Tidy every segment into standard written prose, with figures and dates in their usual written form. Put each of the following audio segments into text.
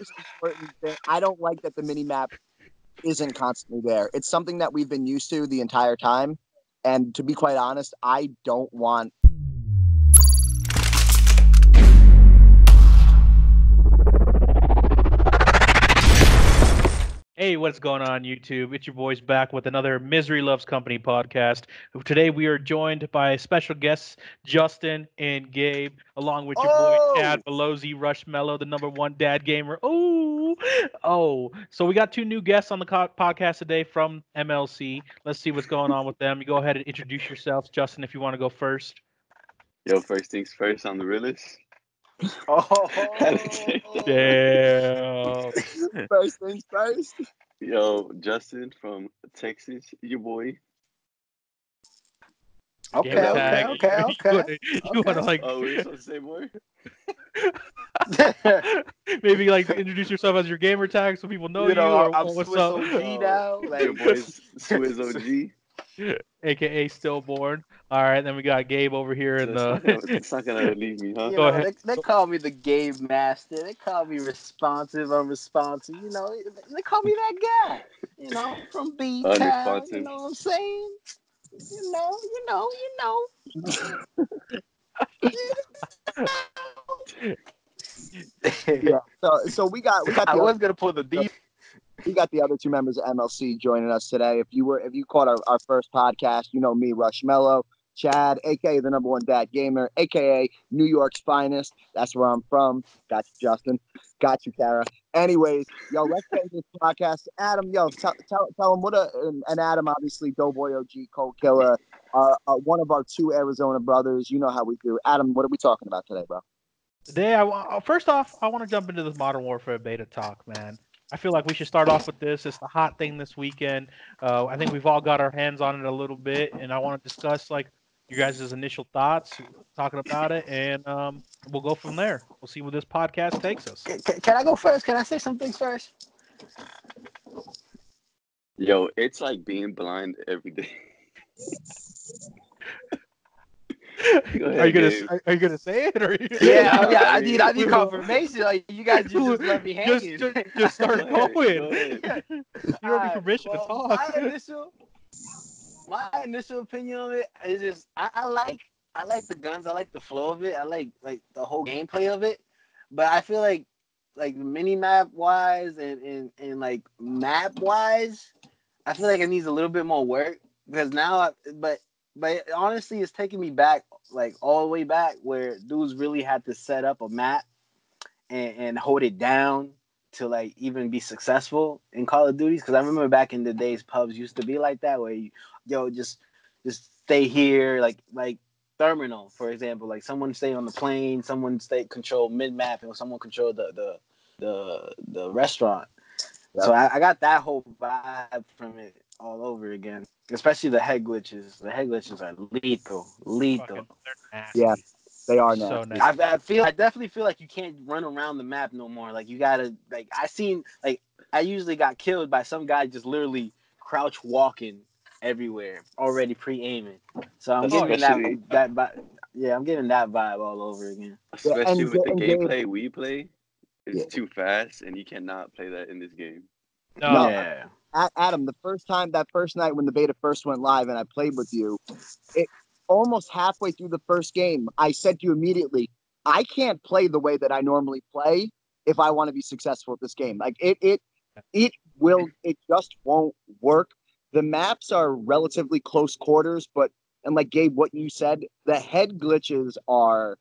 most important thing, I don't like that the mini map isn't constantly there. It's something that we've been used to the entire time. And to be quite honest, I don't want. Hey, what's going on, YouTube? It's your boys back with another Misery Loves Company podcast. Today we are joined by special guests Justin and Gabe, along with your boy Oh, Chad Belozy, Rush Melo, the number one dad gamer. So we got two new guests on the podcast today from MLC. Let's see what's going on with them. You go ahead and introduce yourselves, Justin, if you want to go first. Yo, first things first, I'm the realest. At the same time. Damn. first things first. Yo, Justin from Texas, your boy. Gamer tag. You wanna like Oh, we're supposed to say more? maybe like introduce yourself as your gamer tag so people know you, or I'm what's Swiss up? OG now. Your boy's Swizz OG. AKA stillborn. All right, then we got Gabe over here in It's not gonna leave me, huh? Go ahead. They call me the game master. They call me responsive, unresponsive. They call me that guy. From B Town. Unresponsive. You know what I'm saying? You know. Yeah. So we got I was gonna pull the deep. we got the other two members of MLC joining us today. If you caught our first podcast, you know me, Rush Melo, Chad, aka the number one dad gamer, aka New York's finest. That's where I'm from. Got you, Justin. Got you, Kara. Anyways, yo, let's get into this podcast. Adam, yo, tell him what and Adam, obviously, Doughboii OG, Cold Killer, one of our two Arizona brothers. You know how we do. Adam, what are we talking about today, bro? Today, first off, I want to jump into this Modern Warfare beta talk, man. I feel like we should start off with this. It's the hot thing this weekend. I think we've all got our hands on it a little bit, and I want to discuss like your guys' initial thoughts, talking about it, and we'll go from there. We'll see where this podcast takes us. Can I go first? Can I say some things first? Yo, it's like being blind every day. Go ahead, Are you Gabe. gonna say it, or I need confirmation. Like you guys just let me hanging. Just start Go going. ahead. You don't need permission to talk. My initial opinion on it is just I like the guns. I like the flow of it. I like the whole gameplay of it. But I feel like mini map wise and like map wise, I feel like it needs a little bit more work because now. But honestly, it's taking me back, like all the way back where dudes really had to set up a map and hold it down to like even be successful in Call of Duty. Because I remember back in the days, pubs used to be like that, where just stay here, like Terminal, for example. Like someone stay on the plane, someone stay control mid map, and someone control the restaurant. Yep. So I got that whole vibe from it all over again. Especially the head glitches. The head glitches are lethal. Yeah, they are now. So nasty. I definitely feel like you can't run around the map no more. Like you gotta I usually got killed by some guy just literally crouch walking everywhere, already pre-aiming. So I'm getting that vibe. Yeah, I'm getting that vibe all over again. Especially with the gameplay we play, it's too fast, and you cannot play that in this game. No. Yeah. Adam, that first night when the beta first went live and I played with you, it almost halfway through the first game, I said to you immediately, I can't play the way that I normally play if I want to be successful at this game. Like it just won't work. The maps are relatively close quarters, and like Gabe, what you said, the head glitches are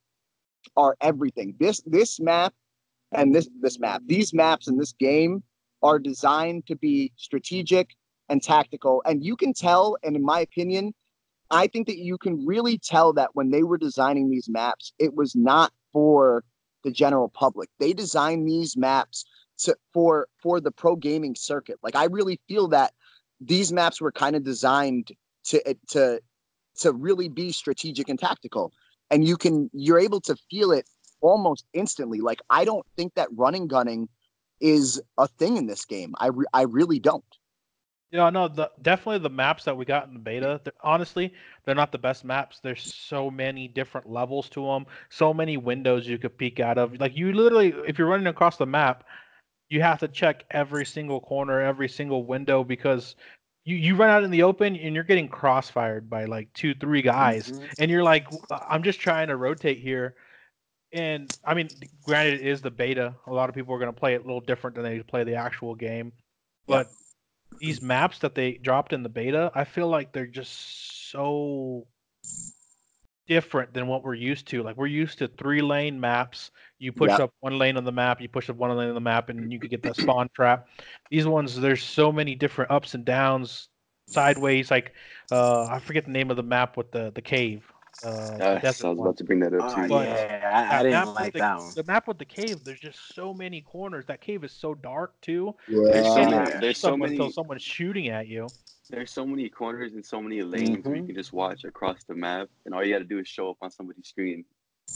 everything. This map and these maps in this game are designed to be strategic and tactical. And you can tell, and in my opinion, I think that you can really tell that when they were designing these maps, it was not for the general public. They designed these maps for the pro gaming circuit. Like I really feel that these maps were kind of designed to really be strategic and tactical. And you're able to feel it almost instantly. Like I don't think that running gunning is a thing in this game. I really don't. No, definitely the maps that we got in the beta, honestly, they're not the best maps. There's so many different levels to them, so many windows you could peek out of. Like you literally, if you're running across the map, you have to check every single corner, every single window because you run out in the open and you're getting crossfired by like 2, 3 guys, and you're like, I'm just trying to rotate here. And I mean, granted, it is the beta. A lot of people are going to play it a little different than they play the actual game. Yeah. But these maps that they dropped in the beta, I feel like they're just so different than what we're used to. Like we're used to 3-lane maps. You push Yep. up one lane on the map, you push up one lane on the map, and you could get that spawn trap. These ones, there's so many different ups and downs, sideways. Like I forget the name of the map with the cave, the Yes, I desert was one. about to bring that up Oh too. But yeah, I that didn't map with like that one. the map with the cave, there's just so many corners. That cave is so dark too. Like There's you so can't Yeah. even many. Yeah. see There's so someone until many. someone's shooting at you. There's so many corners and so many lanes where you Mm-hmm. can just watch across the map, and all you got to do is show up on somebody's screen,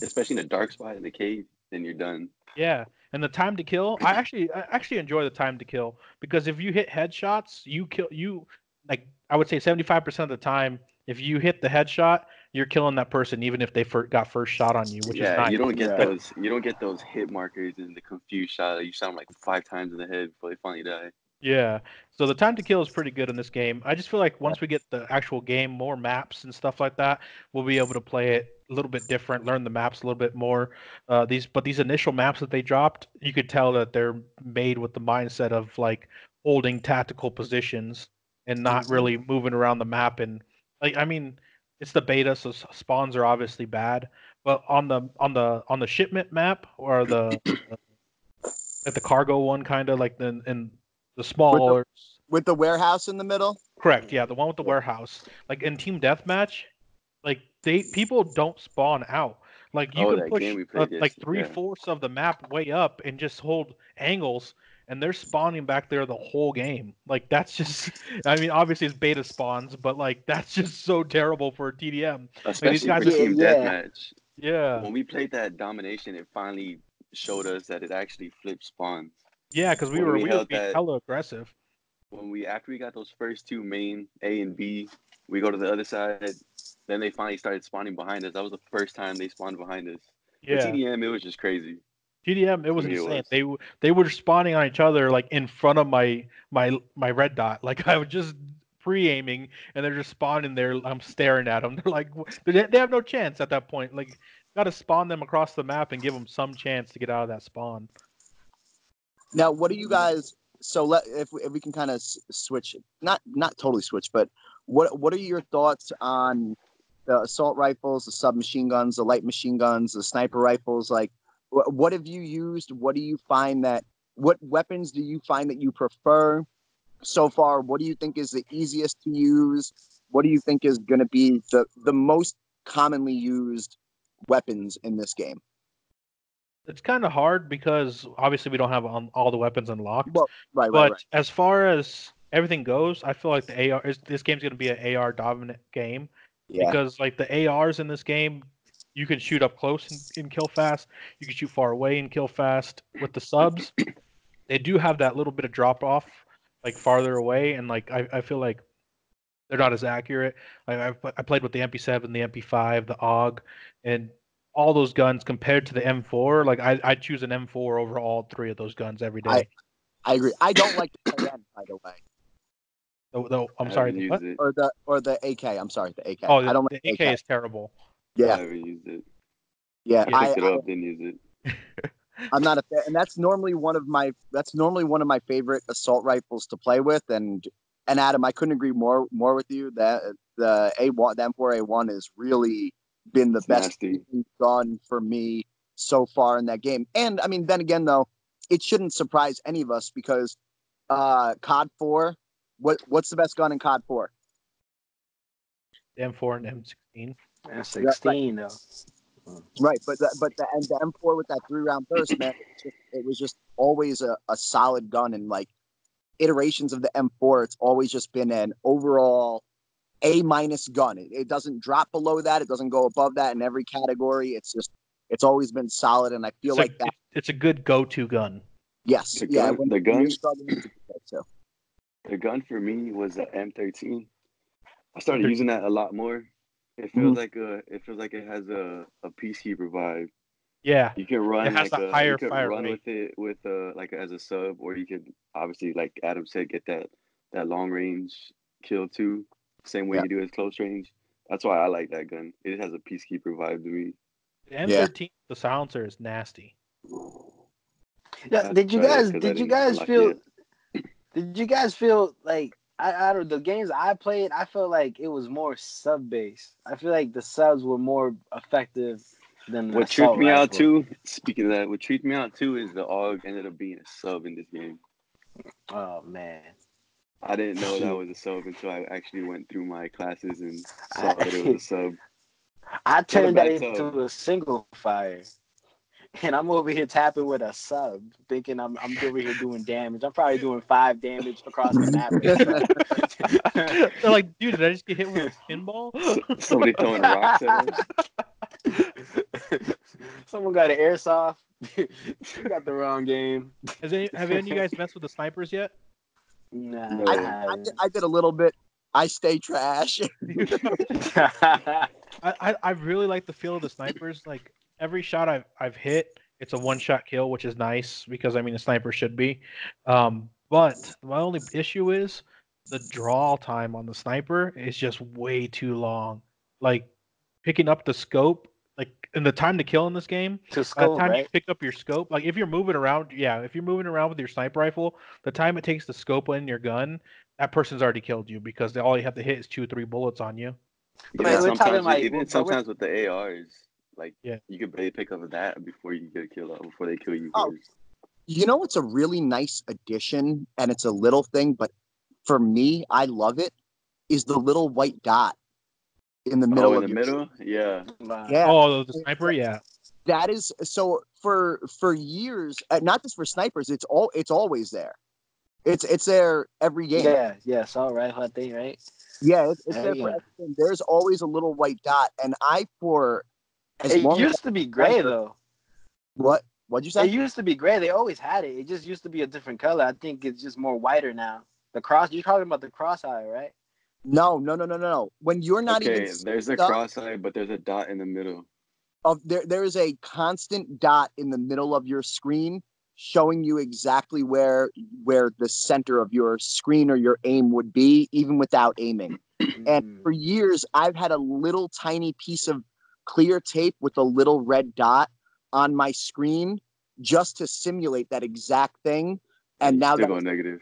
especially in a dark spot in the cave. Then you're done. Yeah, and the time to kill, I actually enjoy the time to kill because if you hit headshots, you kill you like I would say 75% of the time, if you hit the headshot, you're killing that person even if they got first shot on you, which is Yeah, nice. you don't get Yeah. those. You don't get those hit markers and the confused shot. You shot them like 5 times in the head before they finally die. Yeah. So the time to kill is pretty good in this game. I just feel like once we get the actual game, more maps and stuff like that, we'll be able to play it a little bit different, learn the maps a little bit more. These initial maps that they dropped, you could tell that they're made with the mindset of like holding tactical positions and not Mm-hmm. really moving around the map. And like, I mean, it's the beta, so spawns are obviously bad. But on the shipment map or like the cargo one, kind of like in the With the smaller. with the warehouse in the middle. Correct, yeah, the one with the Yeah. warehouse. Like in team deathmatch, like people don't spawn out. Like you Oh, can that game push we played like yesterday. three Yeah, fourths of the map way up and just hold angles, and they're spawning back there the whole game. Like that's just, I mean, obviously it's beta spawns, but like that's just so terrible for TDM. Like these especially guys for are, Yeah, team yeah. deathmatch. yeah, When we played that domination, it finally showed us that it actually flips spawns. yeah, because we When were we we were held being that, hella aggressive. when we after we got those first two main A and B, we go to the other side. Then they finally started spawning behind us. That was the first time they spawned behind us. For Yeah. TDM, it was just crazy. TDM, it For was me, it insane. was. They were spawning on each other like in front of my red dot. Like I was just pre-aiming, and they're just spawning there. I'm staring at them. They're like, they have no chance at that point. Like, got to spawn them across the map and give them some chance to get out of that spawn. Now, what do you guys? So if we can kind of switch, not totally switch, but what are your thoughts on the assault rifles, the submachine guns, the light machine guns, the sniper rifles? Like, what have you used? What do you find that? What weapons do you find that you prefer so far? What do you think is the easiest to use? What do you think is going to be the most commonly used weapons in this game? It's kind of hard because obviously we don't have all the weapons unlocked. Well, right. But as far as everything goes, I feel like this game's going to be an AR dominant game Yeah, because like the ARs in this game, you can shoot up close and kill fast. You can shoot far away and kill fast. With the subs, they do have that little bit of drop off, like farther away, and like I feel like they're not as accurate. I played with the MP7, the MP5, the AUG, and all those guns compared to the M4. Like I choose an M4 over all three of those guns every I day. I agree. I don't like the KN, by the way. Though I I'm sorry, haven't what? used it. Or the AK. I'm sorry, the AK. Oh, I don't the like AK AK. is terrible. I Yeah, haven't used it. yeah. Yeah. Picked it up, didn't use it. I'm not a fan, and that's normally one of my favorite assault rifles to play with. And Adam, I couldn't agree more with you that the A1, the M4A1 has really been the It's best nasty. gun for me so far in that game. And I mean, then again, though, it shouldn't surprise any of us because COD 4. What's the best gun in COD 4? The M4 and M16. And Yeah, right, 16 though. right. But the M4 with that 3-round burst, man, it was just always a solid gun. And like iterations of the M4, it's always just been an overall A- gun. It doesn't drop below that. It doesn't go above that in every category. It's always been solid, and I feel like that. It's a good go-to gun. Yes, The yeah. gun, When the you're gun, struggling, it's a good pick, so. the gun for me was the M13. I started using that a lot more. It Mhm. feels like it has a peacekeeper vibe. Yeah, You can it run has like a you higher could fire run rate. with it with like as a sub, or you could obviously, like Adam said, get that long range kill too, same way Yeah. you do as close range. That's why I like that gun. It has a peacekeeper vibe to me. The Yeah. M13, the silencer is nasty. Yeah, I have to try that because I did you didn't guys unlock it feel yet. did you guys feel like I don't the games I played, I felt like it was more sub based. I feel like the subs were more effective than the What tripped assault me out rifle. too, speaking of that, what tripped me out too is the AUG ended up being a sub in this game. Oh man. I didn't know that Shoot. was a sub until I actually went through my classes and saw that it was I, a sub. I Not a turned that bad sub. into a single fire. And I'm over here tapping with a sub, thinking I'm over here doing damage. I'm probably doing 5 damage across the map right now. They're like, dude, did I just get hit with a pinball? Somebody throwing rocks at us. Someone got an airsoft. You got the wrong game. Have any of you guys messed with the snipers yet? Nah, I No. haven't. I did a little bit. I stay trash. I really like the feel of the snipers. Like every shot I've hit, it's a one shot kill, which is nice because I mean a sniper should be. But my only issue is the draw time on the sniper is just way too long. Like picking up the scope, like and the time to kill in this game. To By the scope, time you right? pick up your scope, like if you're moving around, yeah, if you're moving around with your sniper rifle, the time it takes to scope in your gun, that person's already killed you because all you have to hit is 2 or 3 bullets on you. Wait, we're talking like, Even but we're sometimes with the ARs, like Yeah. you could barely pick up that before you get killed out, before they kill you Oh, first. you know, it's a really nice addition, and it's a little thing, but for me, I love it. Is the little white dot in the middle Oh, in of the your middle, yeah. yeah. Oh, the sniper, yeah. That is so for years, not just for snipers. It's always there. It's there every game. yeah, assault rifle, I think, right? Yeah, it's there for Yeah. everything. There's always a little white dot, and I for as It long as used to be I gray remember, though. what'd you It say? used to be gray. They always had it. It just used to be a different color. I think it's just more whiter now. The cross. You're talking about the cross eye, right? No. When you're not even Okay, there's a stuck, cross-eye, but there's a dot in the middle. there is a constant dot in the middle of your screen showing you exactly where the center of your screen or your aim would be, even without aiming. And for years, I've had a little tiny piece of clear tape with a little red dot on my screen just to simulate that exact thing. And now Still that going negative.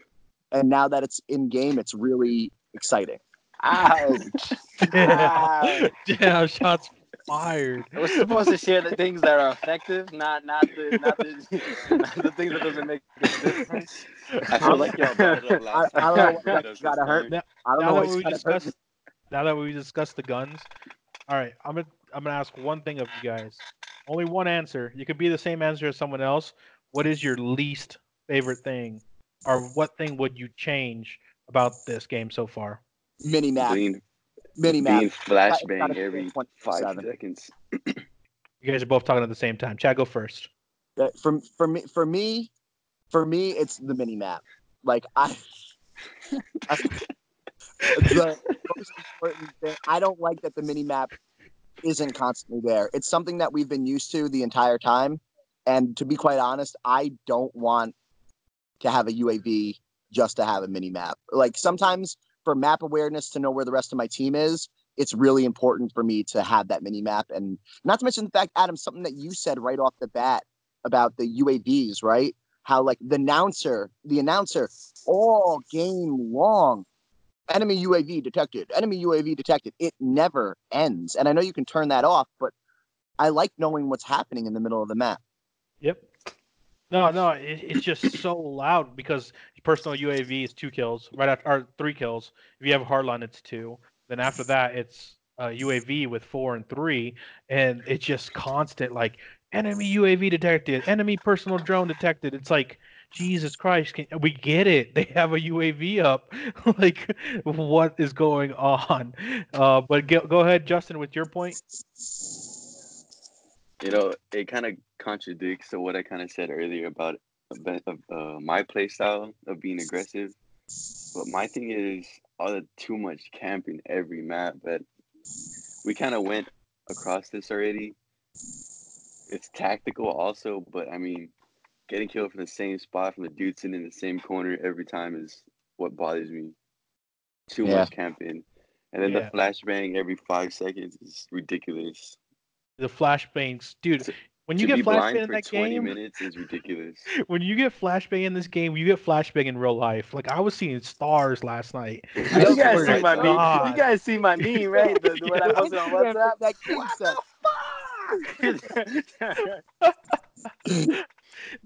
it's in game, it's really exciting. Ouch. Yeah, yeah, shots fired. We're supposed to share the things that are effective, not the things that doesn't make a difference. I feel like y'all brought it up last I time. don't know You what brought that it up gotta this hurt. time. Now, I don't now know that what's we gotta hurt. discussed, now that we discussed the guns, all right, I'm gonna ask one thing of you guys. Only one answer. You could be the same answer as someone else. What is your least favorite thing, or what thing would you change about this game so far? Mini map. Being Mini map. being It's flashbang gotta be every 5 27. seconds. You guys are both talking at the same time. Chad, go first. For me, it's the mini map. Like the most important thing. I don't like that the mini map isn't constantly there. It's something that we've been used to the entire time. And to be quite honest, I don't want to have a UAV just to have a mini map. Like sometimes for map awareness to know where the rest of my team is, it's really important for me to have that mini map. And not to mention the fact, Adam, something that you said right off the bat about the UAVs, right? How like the announcer all game long, enemy UAV detected, enemy UAV detected. It never ends. And I know you can turn that off, but I like knowing what's happening in the middle of the map. Yep. No, it's just so loud because personal UAV is 2 kills, right after or 3 kills. If you have hardline, it's 2. Then after that, it's UAV with 4 and 3, and it's just constant like enemy UAV detected, enemy personal drone detected. It's like Jesus Christ, we get it? They have a UAV up. Like, what is going on? But go ahead, Justin, with your point. You know, it kind of contradicts to what I kind of said earlier about my play style of being aggressive. But my thing is all the too much camping every map that we kind of went across this already. it's tactical also, but I mean, getting killed from the same spot from the dude sitting in the same corner every time is what bothers me. Too Yeah. much camping. And then the Yeah. flashbang every 5 seconds is ridiculous. The flashbangs, dude. To, When you to get be blind flashbang in for that 20 game, minutes is ridiculous. when you get flashbang in this game, you get flashbang in real life. Like I was seeing stars last night. I I You see guys swear see to lights my out. meme. You God. guys see my meme, right? The one I Yeah. The posted on Instagram WhatsApp. that kid What sent. the fuck?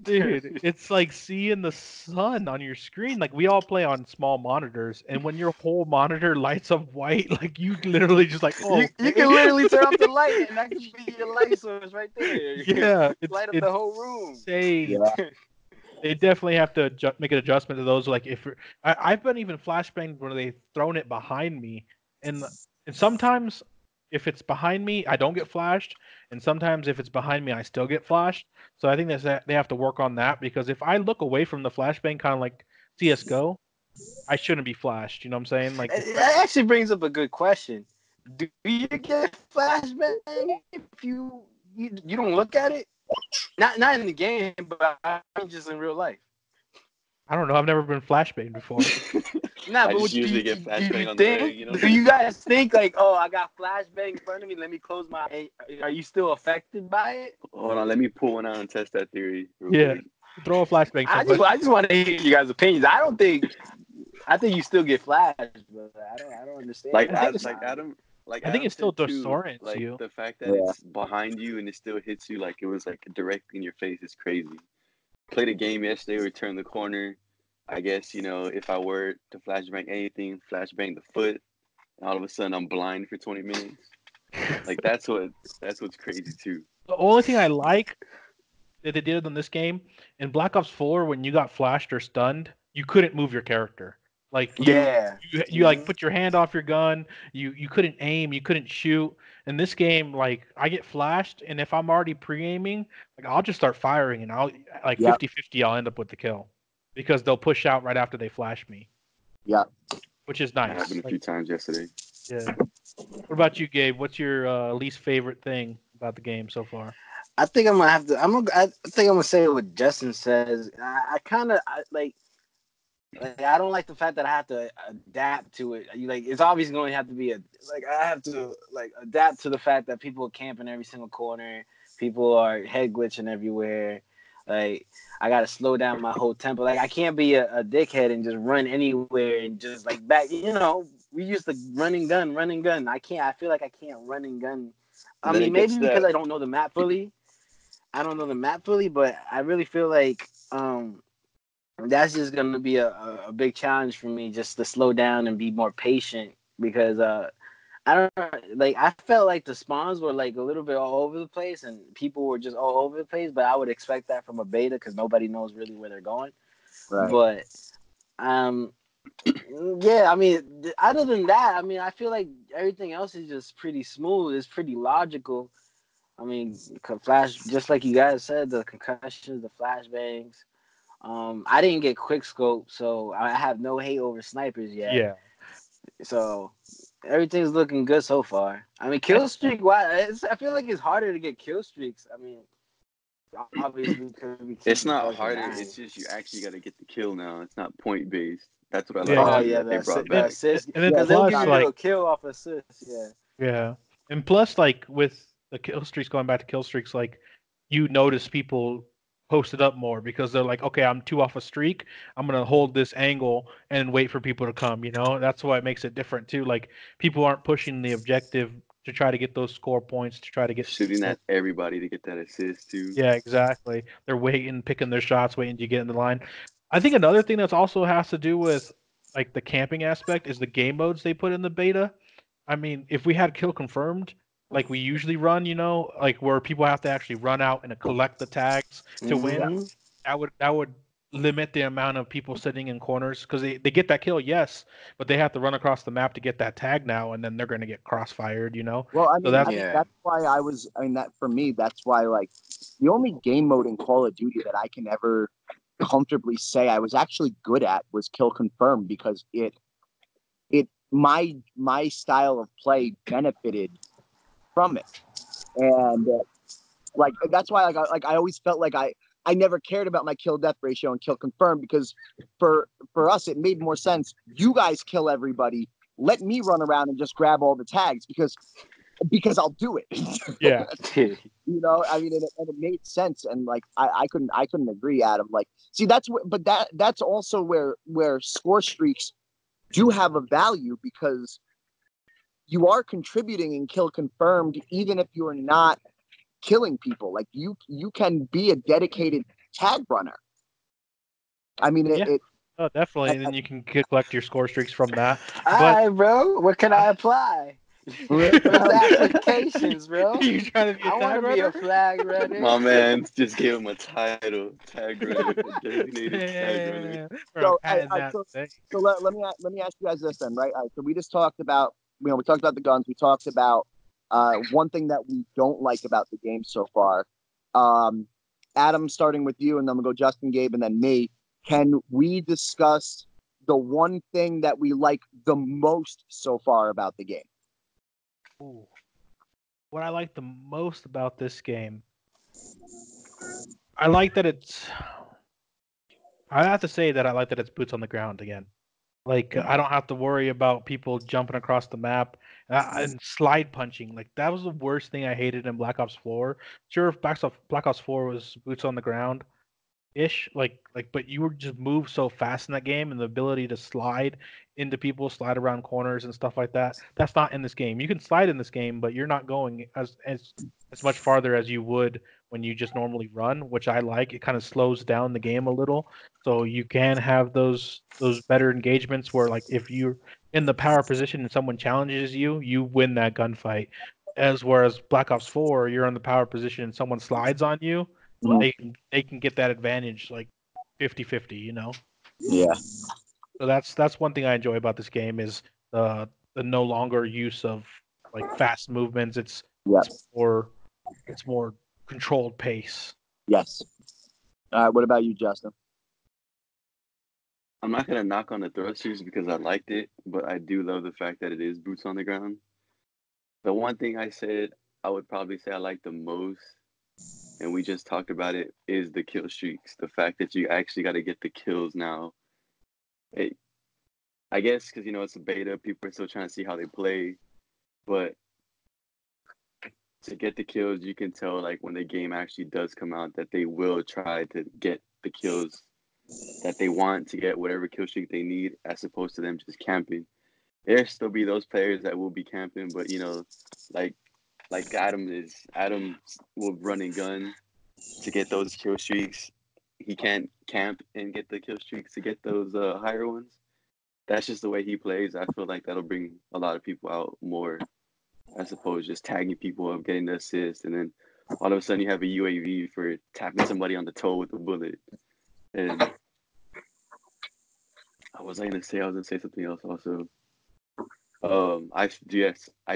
Dude, it's like seeing the sun on your screen. Like we all play on small monitors, and when your whole monitor lights up white, like you literally just like, oh, You okay. can literally turn off the light, and that could be your light source right there. Yeah, Light up it's the whole room. insane. Yeah. They definitely have to make an adjustment to those. Like if I've been even flashbanged where they've thrown it behind me, and sometimes if it's behind me, I don't get flashed, and sometimes if it's behind me, I still get flashed. So I think that they have to work on that because if I look away from the flashbang, kind of like CS:GO, I shouldn't be flashed. You know what I'm saying? Like That actually brings up a good question. Do you get flashbang if you don't look at it? Not in the game, but I mean just in real life. I don't know. I've never been flashbanged before. Nah, I but just usually get do you flashbang on the think? you know. Do you guys think like, oh, I got flashbang in front of me? Let me close my. Are you still affected by it? Hold on, let me pull one out and test that theory real Yeah, quick. throw a flashbang. I just want to hear you guys' opinions. I don't think. I think you still get flashed, but I don't understand. Like I think it's I think Adam it still said too, disorients like you. the fact that Yeah. it's behind you and it still hits you like it was like directly in your face is crazy. Played a game yesterday, we turned the corner. I guess, if I were to flashbang anything, flashbang the foot, and all of a sudden I'm blind for 20 minutes. Like that's what's crazy too. The only thing I like that they did on this game in Black Ops 4 when you got flashed or stunned, you couldn't move your character. Like Yeah. you like put your hand off your gun, you couldn't aim, you couldn't shoot. In this game, like I get flashed and if I'm already pre-aiming, like I'll just start firing and I'll like Yep. 50-50 I'll end up with the kill because they'll push out right after they flash me, Yeah. which is That nice. happened a Like, few times yesterday. yeah. What about you, Gabe? What's your least favorite thing about the game so far? I think I'm gonna have to. I think I'm gonna say what Justin says. I kind of like. I don't like the fact that I have to adapt to it. Like, it's obviously going to have to be I have to like adapt to the fact that people are camping every single corner. People are head glitching everywhere. Like, I gotta slow down my whole tempo. Like, I can't be a dickhead and just run anywhere and just like back. We used to running gun. I can't. I feel like I can't run and gun. I And then mean, it gets maybe because that I don't know the map fully. I don't know the map fully, but I really feel like that's just gonna be a big challenge for me, just to slow down and be more patient because I don't know, like I felt like the spawns were like a little bit all over the place and people were just all over the place, but I would expect that from a beta because nobody knows really where they're going. Right. But yeah, I mean, other than that, I mean, I feel like everything else is just pretty smooth. It's pretty logical. I mean, flash, just like you guys said, the concussions, the flashbangs. I didn't get quick scope, so I have no hate over snipers yet. Yeah. So everything's looking good so far. I mean, kill streak. I feel like it's harder to get kill streaks. I mean, obviously because we keep it's not fucking harder. dying. It's just you actually got to get the kill now. It's not point based. That's what I Yeah. like Oh too, yeah, that they brought the back. assist And then Yeah, because they'll plus give you like a kill off assist. Yeah. yeah. And plus like with the kill streaks going back to kill streaks, like you notice people posted up more because they're like, okay, I'm 2 off a streak. I'm gonna hold this angle and wait for people to come, you know? That's why it makes it different too. Like people aren't pushing the objective to try to get those score points, to try to get Shooting at everybody to get that assist too. yeah, exactly. They're waiting, picking their shots, waiting to get in the line. I think another thing that's also has to do with like the camping aspect is the game modes they put in the beta. I mean, if we had kill confirmed, like we usually run, like where people have to actually run out and collect the tags to win, Mm-hmm. that would limit the amount of people sitting in corners because they get that kill, yes, but they have to run across the map to get that tag now, and then they're going to get crossfired. Well, So that's Yeah. that's why that for me, that's why like the only game mode in Call of Duty that I can ever comfortably say I was actually good at was kill confirm because my style of play benefited from it. And Like that's why I always felt like I never cared about my kill death ratio and kill confirm, because for us it made more sense. You guys kill everybody. Let me run around and just grab all the tags because I'll do it. Yeah. You know, I mean, and it made sense, and like I couldn't agree, Adam. Like, see, that's also where score streaks do have a value, because you are contributing in kill confirmed, even if you're not killing people. Like you can be a dedicated tag runner. I mean, Yeah. Oh, definitely. And then you can collect your score streaks from that. All right, bro. What can I apply? What's the applications, bro? You trying to be a I want tag to be a runner? flag runner. My man just gave him a title, tag runner, designated tag runner. We're So, patent that thing. so let me ask you guys this then, right? All right, so we just talked about, we talked about the guns. We talked about one thing that we don't like about the game so far. Adam, starting with you, and then we'll go Justin, Gabe, and then me. Can we discuss the one thing that we like the most so far about the game? Ooh. What I like the most about this game, I like that I have to say that I like that it's boots on the ground again. Like, I don't have to worry about people jumping across the map and slide punching. Like, that was the worst thing I hated in Black Ops 4. Sure, if Black Ops 4 was boots on the ground ish, but you were just move so fast in that game, and the ability to slide into people, slide around corners and stuff like that. That's not in this game. You can slide in this game, but you're not going as much farther as you would when you just normally run, which I like. It kind of slows down the game a little, so you can have those better engagements where, like, if you're in the power position and someone challenges you, you win that gunfight. Whereas Black Ops 4, you're in the power position and someone slides on you, they can get that advantage like 50-50, you know? Yeah. So that's one thing I enjoy about this game is the no longer use of like fast movements. It's more controlled pace. Yes. All right. What about you, Justin? I'm not gonna knock on the thrusters because I liked it, but I do love the fact that it is boots on the ground. The one thing I said I would probably say I like the most, and we just talked about it, is the kill streaks. The fact that you actually got to get the kills now. I guess because it's a beta, people are still trying to see how they play, but to get the kills, you can tell like when the game actually does come out that they will try to get the kills that they want to get whatever kill streak they need, as opposed to them just camping. There still be those players that will be camping, but like Adam will run and gun to get those kill streaks. He can't camp and get the kill streaks to get those higher ones. That's just the way he plays. I feel like that'll bring a lot of people out more, as opposed to just tagging people up, getting the assist, and then all of a sudden you have a UAV for tapping somebody on the toe with a bullet. And I was gonna say something else also. I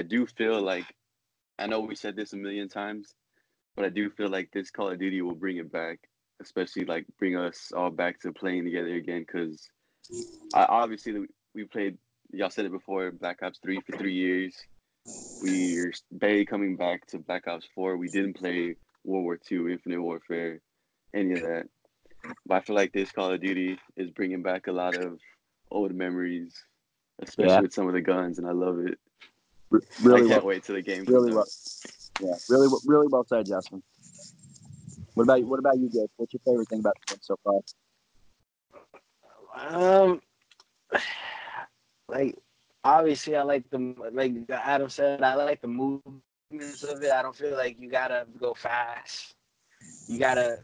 do feel like, I know we said this a million times, but I do feel like this Call of Duty will bring it back, especially like bring us all back to playing together again. Because obviously we played, y'all said it before, Black Ops 3 for 3 years. We're barely coming back to Black Ops 4. We didn't play World War II, Infinite Warfare, any of that. But I feel like this Call of Duty is bringing back a lot of old memories, especially with some of the guns, and I love it. Really, I can't wait till the game really comes well. out. Yeah, really well said, Justin. What about you, Gabe? What's your favorite thing about the game so far? Like obviously I like Adam said, I like the movements of it. I don't feel like you gotta go fast. You gotta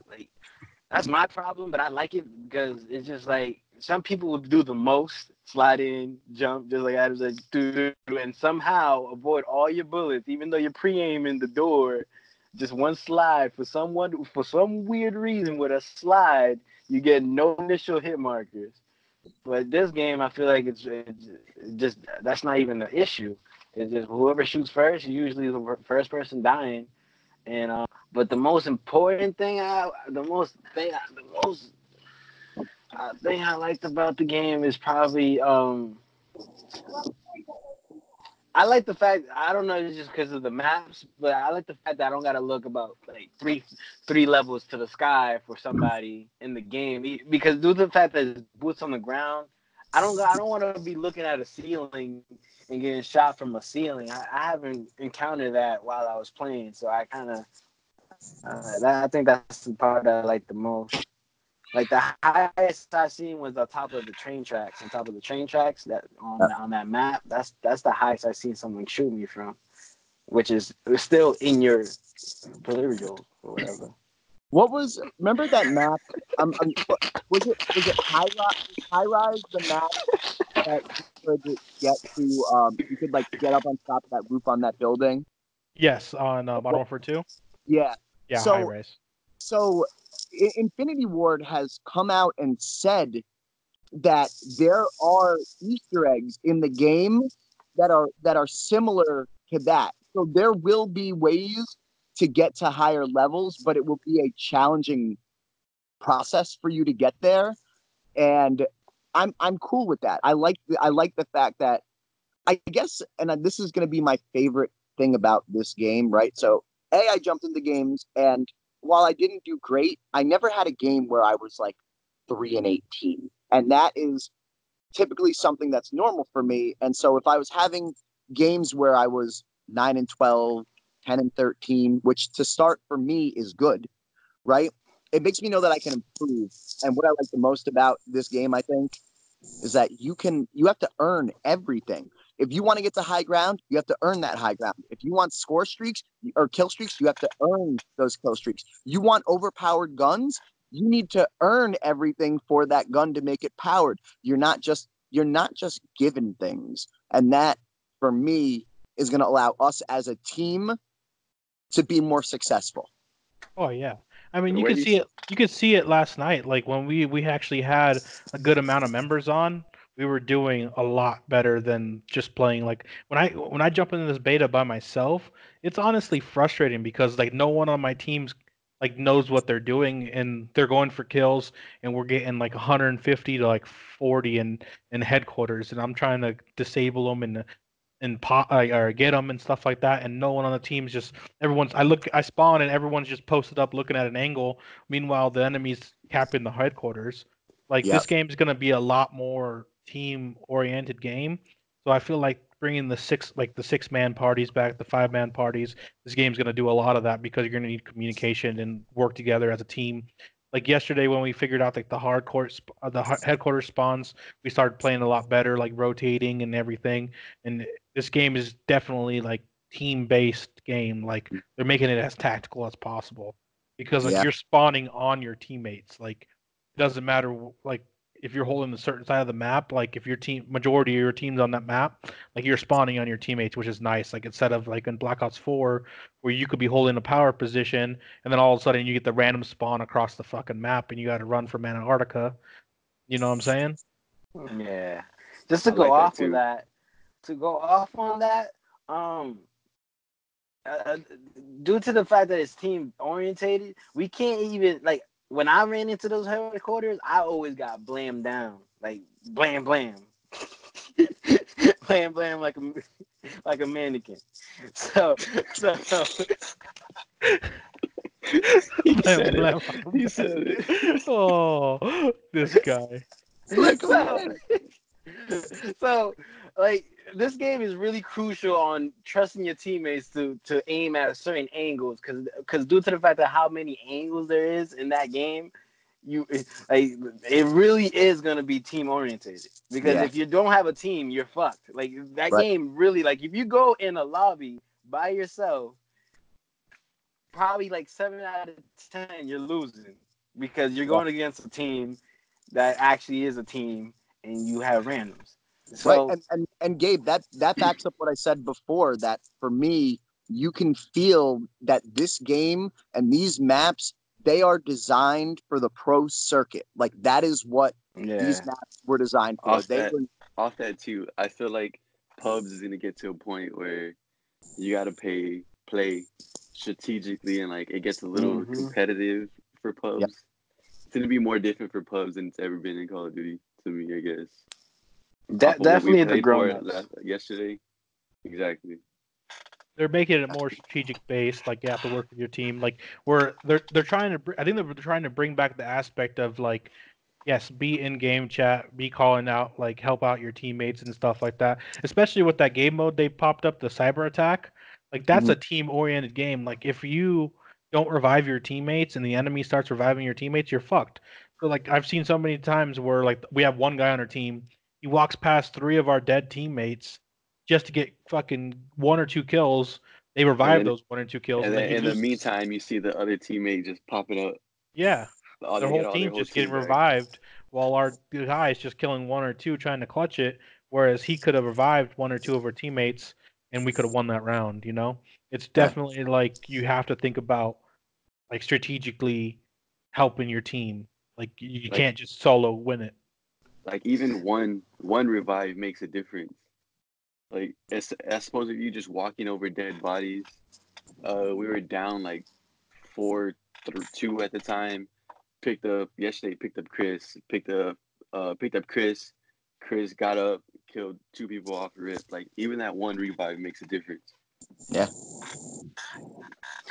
that's my problem, but I like it because it's just like some people will do the most, slide in, jump, just like Adam said, and somehow avoid all your bullets, even though you're pre-aiming the door. Just one slide for some weird reason with a slide, you get no initial hit markers. But this game, I feel like it's just that's not even the issue. It's just whoever shoots first, usually the first person dying. And but the most important thing, the most thing I liked about the game is probably I like the fact, I don't know, it's just because of the maps, but I like the fact that I don't gotta look about like three levels to the sky for somebody in the game. Because due to the fact that it's boots on the ground, I don't want to be looking at a ceiling and getting shot from a ceiling. I haven't encountered that while I was playing, so I kind of I think that's the part that I like the most. Like the highest I seen was on top of the train tracks. On top of the train tracks that on that map, that's the highest I seen someone shoot me from, which is still in your peripheral or whatever. What was remember that map? Was it high rise the map that you could get to? You could like get up on top of that roof on that building. Yes, on Modern Warfare 2. Yeah. Yeah, high So rise. so Infinity Ward has come out and said that there are Easter eggs in the game that are similar to that. So there will be ways to get to higher levels, but it will be a challenging process for you to get there. And I'm cool with that. I like the fact that I guess, and this is going to be my favorite thing about this game, right? So, I jumped into games, and while I didn't do great, I never had a game where I was like 3-18, and that is typically something that's normal for me. And so, if I was having games where I was 9-12, 10-13, which to start for me is good, right? It makes me know that I can improve. And what I like the most about this game, I think, is that you have to earn everything. If you want to get to high ground, you have to earn that high ground. If you want score streaks or kill streaks, you have to earn those kill streaks. You want overpowered guns, you need to earn everything for that gun to make it powered. You're not just given things. And that for me is going to allow us as a team to be more successful. Oh yeah. I mean, you could see it. You could see it last night. Like when we actually had a good amount of members on, we were doing a lot better than just playing. Like when I jump into this beta by myself, it's honestly frustrating because like no one on my team's like knows what they're doing and they're going for kills and we're getting like 150 to like 40 in headquarters and I'm trying to disable them and pop or get them and stuff like that. And no one on the team's just I spawn and everyone's just posted up looking at an angle. Meanwhile, the enemy's capping the headquarters. Like Yep. this game is gonna be a lot more team oriented game. So I feel like bringing the 6-man parties back, the 5-man parties. This game's gonna do a lot of that because you're gonna need communication and work together as a team. Like yesterday when we figured out like the headquarters spawns, we started playing a lot better, like rotating and everything. And this game is definitely like team based game. Like they're making it as tactical as possible because like Yeah. you're spawning on your teammates. Like it doesn't matter like if you're holding a certain side of the map. Like if your team majority of your team's on that map, like you're spawning on your teammates, which is nice. Like instead of like in Black Ops 4 where you could be holding a power position and then all of a sudden you get the random spawn across the fucking map and you got to run from Antarctica. You know what I'm saying? Yeah. Just to I go like that off of too. that, to go off on that, um, uh, due to the fact that it's team orientated, we can't even like when I ran into those headquarters, I always got blammed down, like blam blam, blam blam like a mannequin. So He Blam, said it. blam. He said it. Oh, this guy. Like a so man. so like this game is really crucial on trusting your teammates to aim at certain angles because due to the fact that how many angles there is in that game, you like it really is gonna be team oriented because Yeah. if you don't have a team, you're fucked. Like that Right. game really like if you go in a lobby by yourself, probably like 7 out of 10 you're losing because you're Yeah. going against a team that actually is a team and you have randoms. Right. So And Gabe, that backs up what I said before, that for me, you can feel that this game and these maps, they are designed for the pro circuit. Like that is what these yeah, maps were designed for. Off They that, were off that too. I feel like pubs is gonna get to a point where you gotta play strategically, and like it gets a little hmm competitive for yeah. pubs. It's gonna be more different for pubs than it's ever been in Call of Duty to me, I guess. Off of what we definitely the played for grown it ups. yesterday. Exactly. They're making it more strategic based. Like you have to work with your team. Like where they're trying to. I think they're trying to bring back the aspect of like, yes, be in game chat, be calling out, like help out your teammates and stuff like that. Especially with that game mode they popped up, the cyber attack. Like that's Mhm. a team oriented game. Like if you don't revive your teammates and the enemy starts reviving your teammates, you're fucked. So like I've seen so many times where like we have one guy on our team, he walks past three of our dead teammates just to get fucking one or two kills. They And revive then those one or two kills, and and then then he in the loses. meantime, you see the other teammate just popping up. Yeah, their They get whole all their team whole just getting team back. revived while our guy is just killing one or two trying to clutch it, whereas he could have revived one or two of our teammates and we could have won that round, you know? It's Yeah. definitely like you have to think about like strategically helping your team. Like you Like can't just solo win it. even one revive makes a difference. Like I suppose if you just walking over dead bodies, we were down like 4-2 at the time. Picked up Chris, picked up Chris. Chris got up, killed two people off the rip. Like even that one revive makes a difference. Yeah.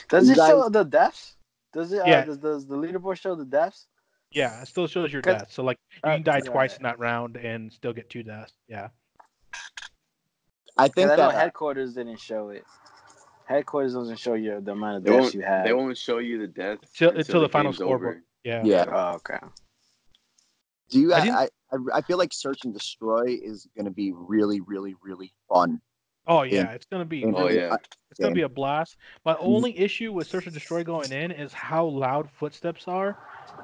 Does You it guys, show the deaths? Does it? Yeah, Does the leaderboard show the deaths? yeah, it still shows your 'Cause, death. So like you can die twice right. in that round and still get two deaths. Yeah. I Because think I know that headquarters didn't show it. Headquarters doesn't show you the amount of They deaths won't you they had. won't show you the death until Until the the final game's scoreboard. over. Yeah. yeah. Oh, okay. Do you? I didn't I feel like search and destroy is going to be really, really, really fun Oh in yeah, it's gonna be in Oh really yeah. it's gonna game. be a blast. My Mhm. only issue with Search and Destroy going in is how loud footsteps are,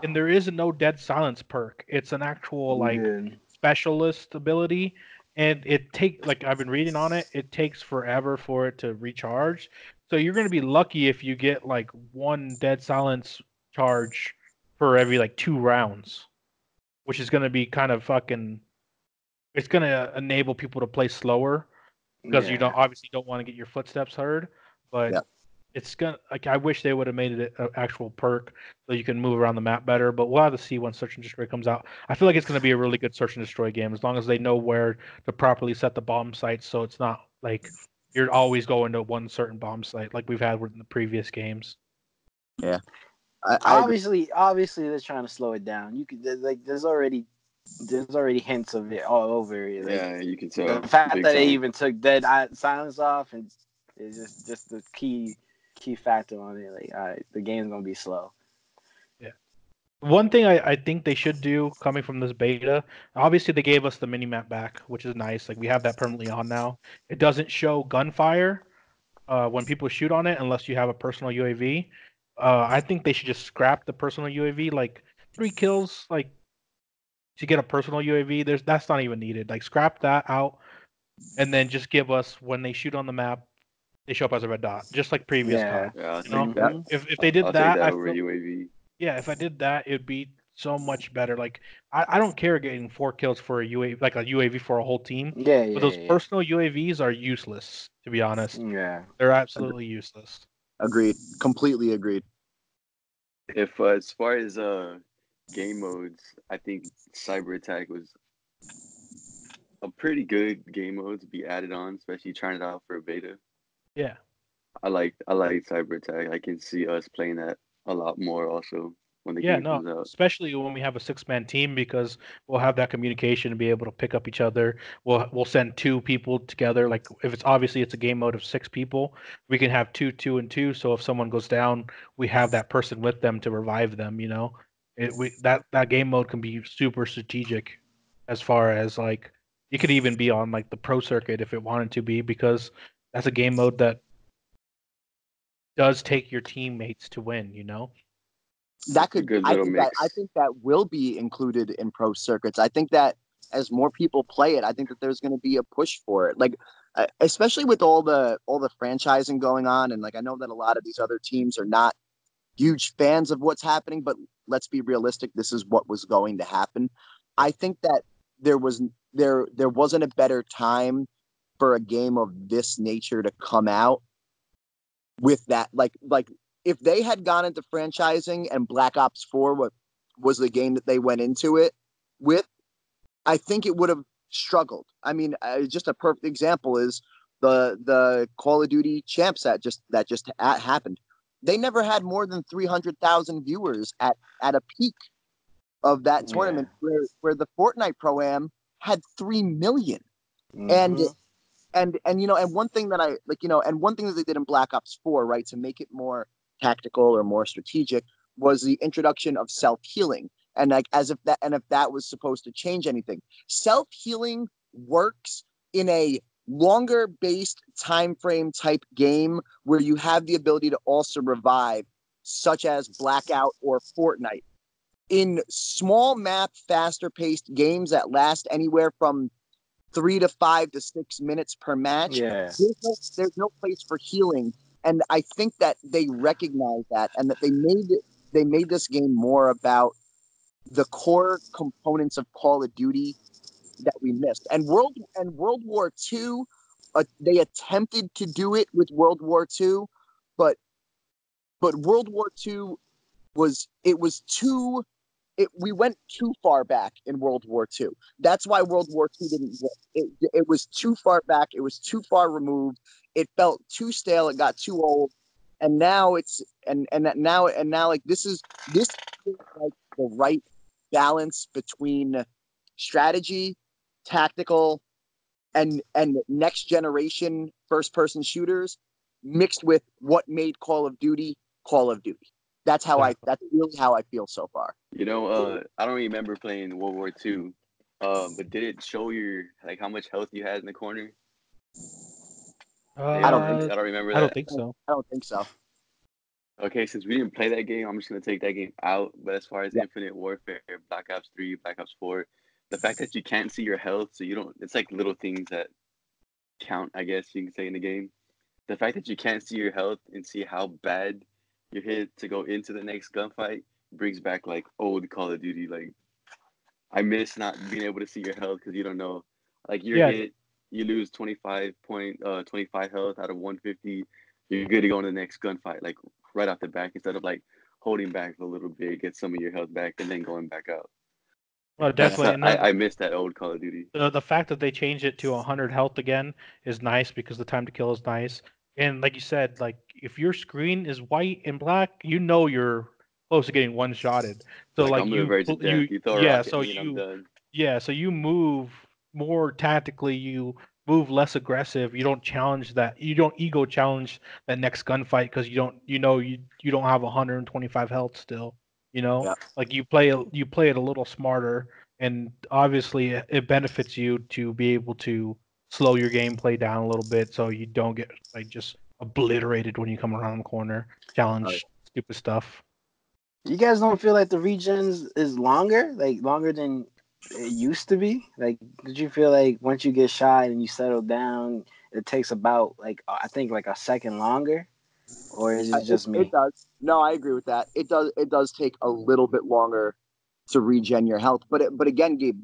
and there is no dead silence perk. It's an actual like Yeah. specialist ability, and it take like I've been reading on it. It takes forever for it to recharge. So you're gonna be lucky if you get like one dead silence charge for every like 2 rounds, which is gonna be kind of fucking. It's gonna enable people to play slower because you Yeah. don't obviously don't want to get your footsteps heard. But Yeah. it's gonna like I wish they would have made it an actual perk so you can move around the map better. But we'll have to see when Search and Destroy comes out. I feel like it's gonna be a really good Search and Destroy game as long as they know where to properly set the bomb sites, so it's not like you're always going to one certain bomb site like we've had in the previous games. Yeah. I agree. Obviously, they're trying to slow it down. You could there's already hints of it all over it. Like Yeah, you can the tell fact big that they time. even took silence off and is just the key factor on it. Like, all right, the game's gonna be slow. Yeah. One thing I think they should do coming from this beta, obviously they gave us the mini map back, which is nice. Like we have that permanently on now. It doesn't show gunfire when people shoot on it unless you have a personal UAV. I think they should just scrap the personal UAV. Like 3 kills, like to get a personal UAV, that's not even needed. Like scrap that out and then just give us when they shoot on the map, they show up as a red dot, just like previous Yeah. COD. Yeah, I'll You know, take that. if they did I'll take that, that I over feel UAV. yeah, if I did that, it'd be so much better. Like I don't care getting 4 kills for a UAV, like a UAV for a whole team, Yeah. but Yeah. those Yeah. personal UAVs are useless. To be honest, Yeah. they're absolutely useless. Agreed. Completely agreed. If as far as game modes, I think Cyber Attack was a pretty good game mode to be added on, especially trying it out for a beta. Yeah. I like Cyber Attack. I can see us playing that a lot more also when the Yeah, game no, comes out. especially when we have a 6-man team because we'll have that communication and be able to pick up each other. We'll send 2 people together. Like if it's obviously it's a game mode of 6 people, we can have two, two, and two. So if someone goes down, we have that person with them to revive them. You know, that game mode can be super strategic, as far as like it could even be on like the pro circuit if it wanted to be because that's a game mode that does take your teammates to win. You know. That It's a could good I little think that mix. I think that will be included in pro circuits. I think that as more people play it, I think that there's going to be a push for it. Like especially with all the franchising going on, and like I know that a lot of these other teams are not huge fans of what's happening, but let's be realistic. This is what was going to happen. I think that there was there wasn't a better time for a game of this nature to come out with that. Like if they had gone into franchising and Black Ops 4 was the game that they went into it with, I think it would have struggled. I mean, just a perfect example is the Call of Duty champs that just happened. They never had more than 300,000 viewers at a peak of that tournament, where the Fortnite Pro-Am had 3 million. And one thing that I like, and one thing that they did in Black Ops 4, right, to make it more tactical or more strategic, was the introduction of self-healing. And like if that was supposed to change anything. Self-healing works in a longer based time frame type game where you have the ability to also revive, such as Blackout or Fortnite. In small map, faster paced games that last anywhere from 3 to 5 to 6 minutes per match, there's no place for healing. And I think that they recognize that, and that they made this game more about the core components of Call of Duty that we missed. And World War II, they attempted to do it with World War II, but World War II we went too far back in World War II. That's why World War II didn't work. It was too far back. It was too far removed. It felt too stale. It got too old. And now now like this is like the right balance between strategy, tactical, and next generation first person shooters mixed with what made Call of Duty Call of Duty. That's really how I feel so far. I don't remember playing World War II, but did it show like how much health you had in the corner? I don't remember that. I don't think so. I don't think so. Okay, since we didn't play that game, I'm just gonna take that game out. But as far as Infinite Warfare, Black Ops 3, Black Ops 4, the fact that you can't see your health, so you don't, it's like little things that count, I guess you can say, in the game. The fact that you can't see your health and see how bad you're hit to go into the next gunfight brings back like old Call of Duty. Like, I miss not being able to see your health because you don't know. Like, you're hit, you lose 25 health out of 150. You're good to go in the next gunfight, like right off the back, instead of like holding back a little bit, get some of your health back, and then going back out. Well, definitely. I miss that old Call of Duty. The fact that they changed it to 100 health again is nice because the time to kill is nice. And like you said, like if your screen is white and black, you're close to getting one-shotted. So like I'm on the verge of death. You throw a rocket at me and I'm done. So you move more tactically. You move less aggressive. You don't challenge that. You don't ego challenge that next gunfight because you don't have 125 health still. Like you play it a little smarter, and obviously it benefits you to be able to slow your gameplay down a little bit so you don't get like just obliterated when you come around the corner, challenge stupid stuff. You guys don't feel like the regens is longer than it used to be? Like, did you feel like once you get shot and you settle down, it takes about I think a second longer? Or is it just me? It does. No, I agree with that. It does take a little bit longer to regen your health. But again, Gabe,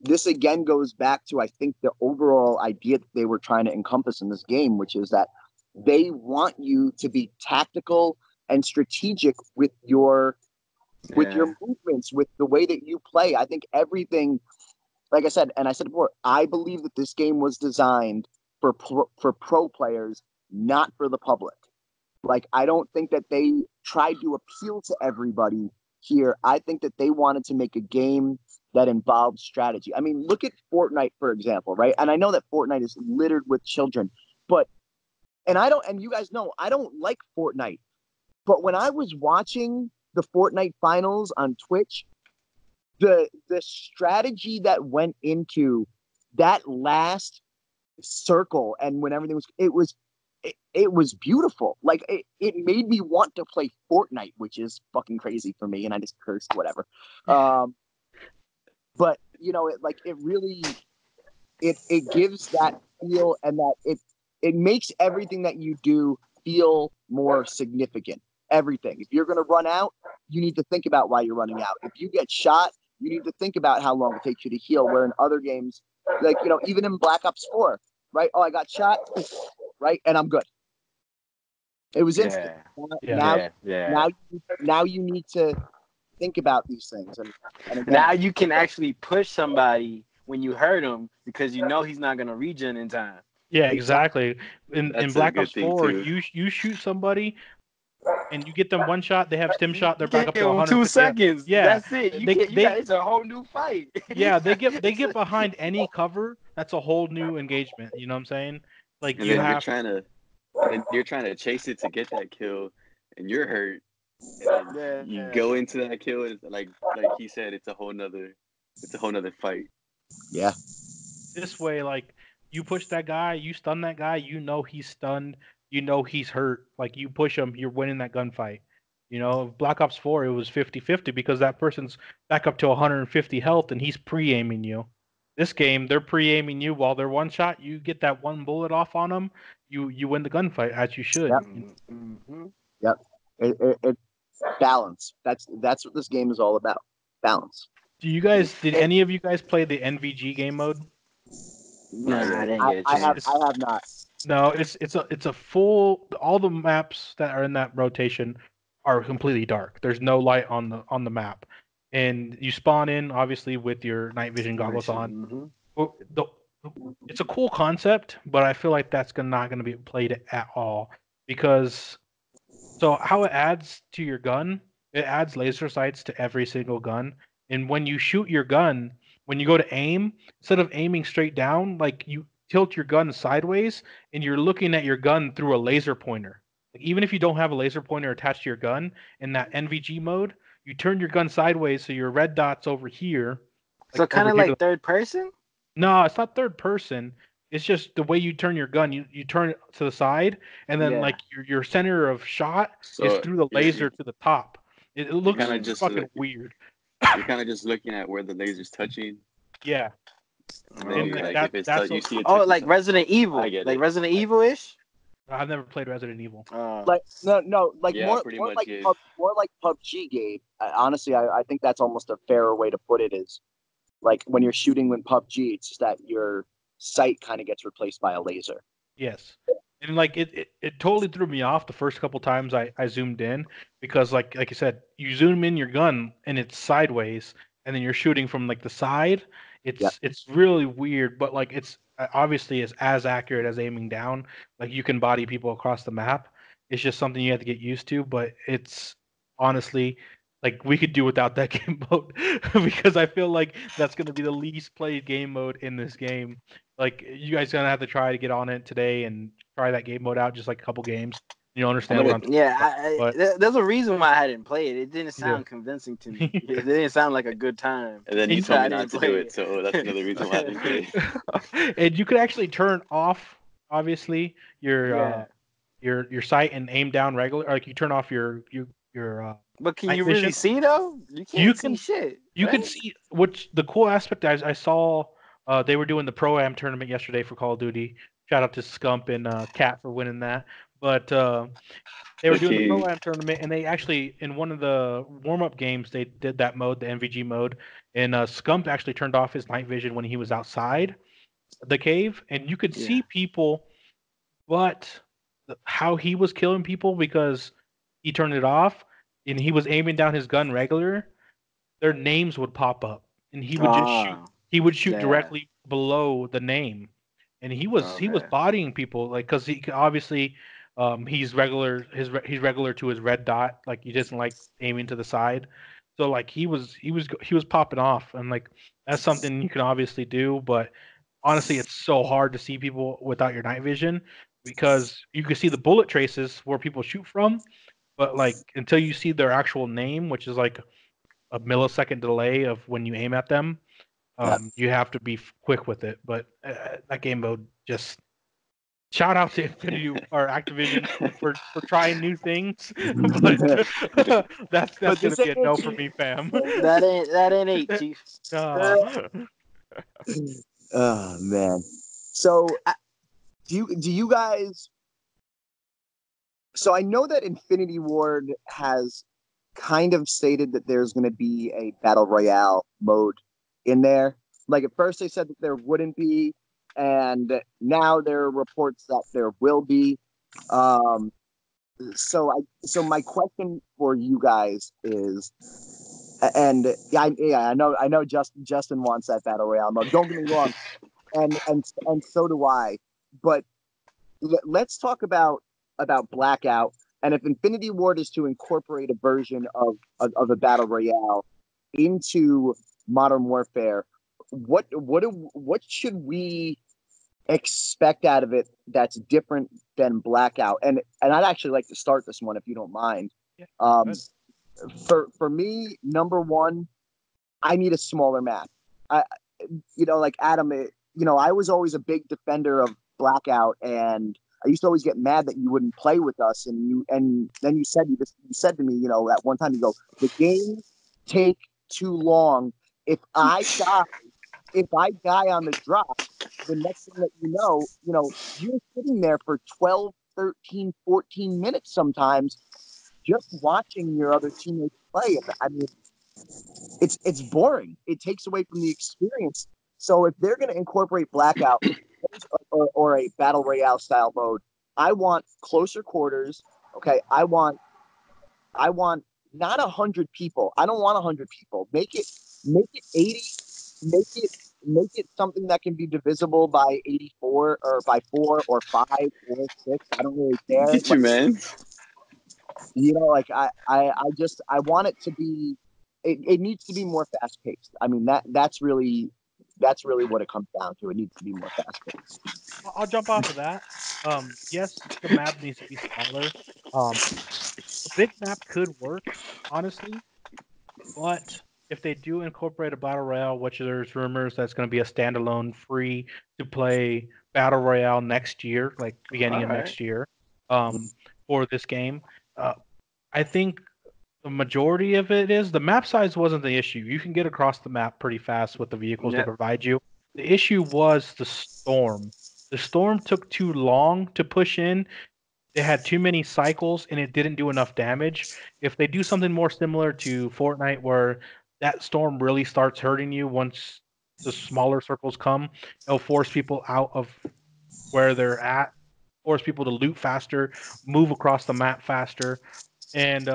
this again goes back to, I think, the overall idea that they were trying to encompass in this game, which is that they want you to be tactical and strategic with your movements, with the way that you play. I think everything, like I said, and I said before, I believe that this game was designed for pro players, not for the public. Like, I don't think that they tried to appeal to everybody here. I think that they wanted to make a game that involved strategy. I mean, look at Fortnite, for example, right? And I know that Fortnite is littered with children, and you guys know, I don't like Fortnite. But when I was watching the Fortnite finals on Twitch, the strategy that went into that last circle, and when everything was, it was beautiful. Like, it made me want to play Fortnite, which is fucking crazy for me, and I just cursed, whatever. But it really gives that feel, and that it makes everything that you do feel more significant. Everything. If you're going to run out, you need to think about why you're running out. If you get shot, you need to think about how long it takes you to heal. Where in other games, even in Black Ops 4, right? Oh, I got shot, right, and I'm good. It was instant. Now you need to think about these things, and again, now you can actually push somebody when you hurt him because you know he's not going to regen in time. Yeah, exactly. In That's a Black good Ops thing 4, too. you shoot somebody and you get them one shot, they have stim shot, they're You back get up to him in 2 150. seconds. Yeah, That's it. You they get you got they it's a whole new fight. yeah they get behind any cover. That's a whole new engagement. You know what I'm saying? Like And you then have you're trying to chase it to get that kill, and you're hurt, and then you Yeah. go into that kill, and like he said, it's a whole nother fight. Yeah. this way, like you push that guy, you stun that guy, you know he's stunned, you know he's hurt. Like you push him, you're winning that gunfight. You know, Black Ops 4, it was 50-50 because that person's back up to 150 health and he's pre-aiming you. This game, they're pre-aiming you while they're one shot. You get that one bullet off on them, you win the gunfight as you should. Yep. Mm-hmm. Yep. It's balance. That's what this game is all about. Balance. Did any of you guys play the NVG game mode? Nah, Yeah, I didn't I, get a I have chance. I have not. No, it's a full. All the maps that are in that rotation are completely dark. There's no light on the map, and you spawn in obviously with your night vision goggles on. Mm-hmm. Well, it's a cool concept, but I feel like that's not going to be played at all because so how it adds to your gun, it adds laser sights to every single gun. And when you shoot your gun, when you go to aim, instead of aiming straight down, like you tilt your gun sideways and you're looking at your gun through a laser pointer. Like even if you don't have a laser pointer attached to your gun in that NVG mode, you turn your gun sideways so your red dot's over here. So Like kind over of here to like third person? no, it's not third person. It's just the way you turn your gun. You turn it to the side, and then Yeah. like your center of shot is so through the laser to the top. It you're looks kind of just fucking weird. you're kind of just looking at where the laser's touching, Yeah, and then and you like that if it's that's you see it. Oh, touching like something. Resident Evil. I get Like it. Resident Evil-ish? I've never played Resident Evil. Like no, like Yeah, more pretty more much, like Gabe. more like PUBG, Gabe. Honestly, I think that's almost a fairer way to put it. Is like when you're shooting in PUBG, it's just that your sight kind of gets replaced by a laser. Yes. And like it totally threw me off the first couple times I zoomed in because like you said, you zoom in your gun and it's sideways and then you're shooting from like the side. Yep. It's really weird, but like it's obviously is as accurate as aiming down. Like you can body people across the map. It's just something you have to get used to, but it's honestly like we could do without that game mode because I feel like that's going to be the least played game mode in this game. Like you guys gonna have to try to get on it today and try that game mode out, just like a couple games. You understand what I'm saying? Yeah, But there's a reason why I hadn't played it. It didn't sound Yeah. convincing to me. It didn't sound like a good time. And then you And- told me I not didn't to play do it, it. so that's another reason why I didn't play. and you could actually turn off, obviously, Yeah. your sight and aim down regular. Like you turn off your But can night you really vision. see though? You can't You see can shit. you right? can see which the cool aspect I saw. They were doing the pro-am tournament yesterday for Call of Duty. Shout out to Scump and Cat for winning that. But they were The doing the king. pro-am tournament, and they actually in one of the warm-up games they did that mode, the NVG mode, and Scump actually turned off his night vision when he was outside the cave, and you could Yeah. see people, but how he was killing people because he turned it off and he was aiming down his gun regular, their names would pop up, and he would just shoot. Ah, He would shoot yeah. directly below the name, and he was Okay. bodying people like because he obviously he's regular he's regular to his red dot, like he doesn't like aiming to the side, so like he was popping off, and like that's something you can obviously do, but honestly it's so hard to see people without your night vision because you can see the bullet traces where people shoot from, but like until you see their actual name, which is like a millisecond delay of when you aim at them. Yep. You have to be quick with it. But that game mode just shout out to Infinity or Activision for trying new things. But that's But gonna this be a no ain't for it. me, fam. That ain't eight, Chief. Oh man. So I- do you guys? So I know that Infinity Ward has kind of stated that there's going to be a battle royale mode in there. Like at first they said that there wouldn't be, and now there are reports that there will be. So my question for you guys is, and I know Justin wants that battle royale mode. Don't get me wrong, and so do I. But let's talk about Blackout, and if Infinity Ward is to incorporate a version of a battle royale into Modern Warfare, what should we expect out of it that's different than Blackout? And I'd actually like to start this one if you don't mind. Yeah, For me, number one, I need a smaller map. I like Adam, I was always a big defender of Blackout, and I used to always get mad that you wouldn't play with us, and then you said to me, at one time, you go, the games take too long. If I die on the drop, the next thing that you're sitting there for 12, 13, 14 minutes sometimes just watching your other teammates play. I mean, it's boring. It takes away from the experience. So if they're going to incorporate Blackout or a battle royale style mode, I want closer quarters. Okay, I want not 100 people. I don't want 100 people. Make it 80. Make it something that can be divisible by 84 or by 4 or 5 or 6. I don't really care. Get you, man. I want it to be. It needs to be more fast paced. I mean that's really what it comes down to. It needs to be more fast paced. I'll jump off of that. Yes, the map needs to be smaller. A big map could work, honestly, but if they do incorporate a battle royale, which there's rumors that's going to be a standalone, free to play battle royale next year, like beginning of next year, for this game, I think the majority of it is the map size wasn't the issue. You can get across the map pretty fast with the vehicles they provide you. The issue was the storm. The storm took too long to push in. They had too many cycles and it didn't do enough damage. If they do something more similar to Fortnite where that storm really starts hurting you once the smaller circles come, it'll force people out of where they're at, force people to loot faster, move across the map faster. And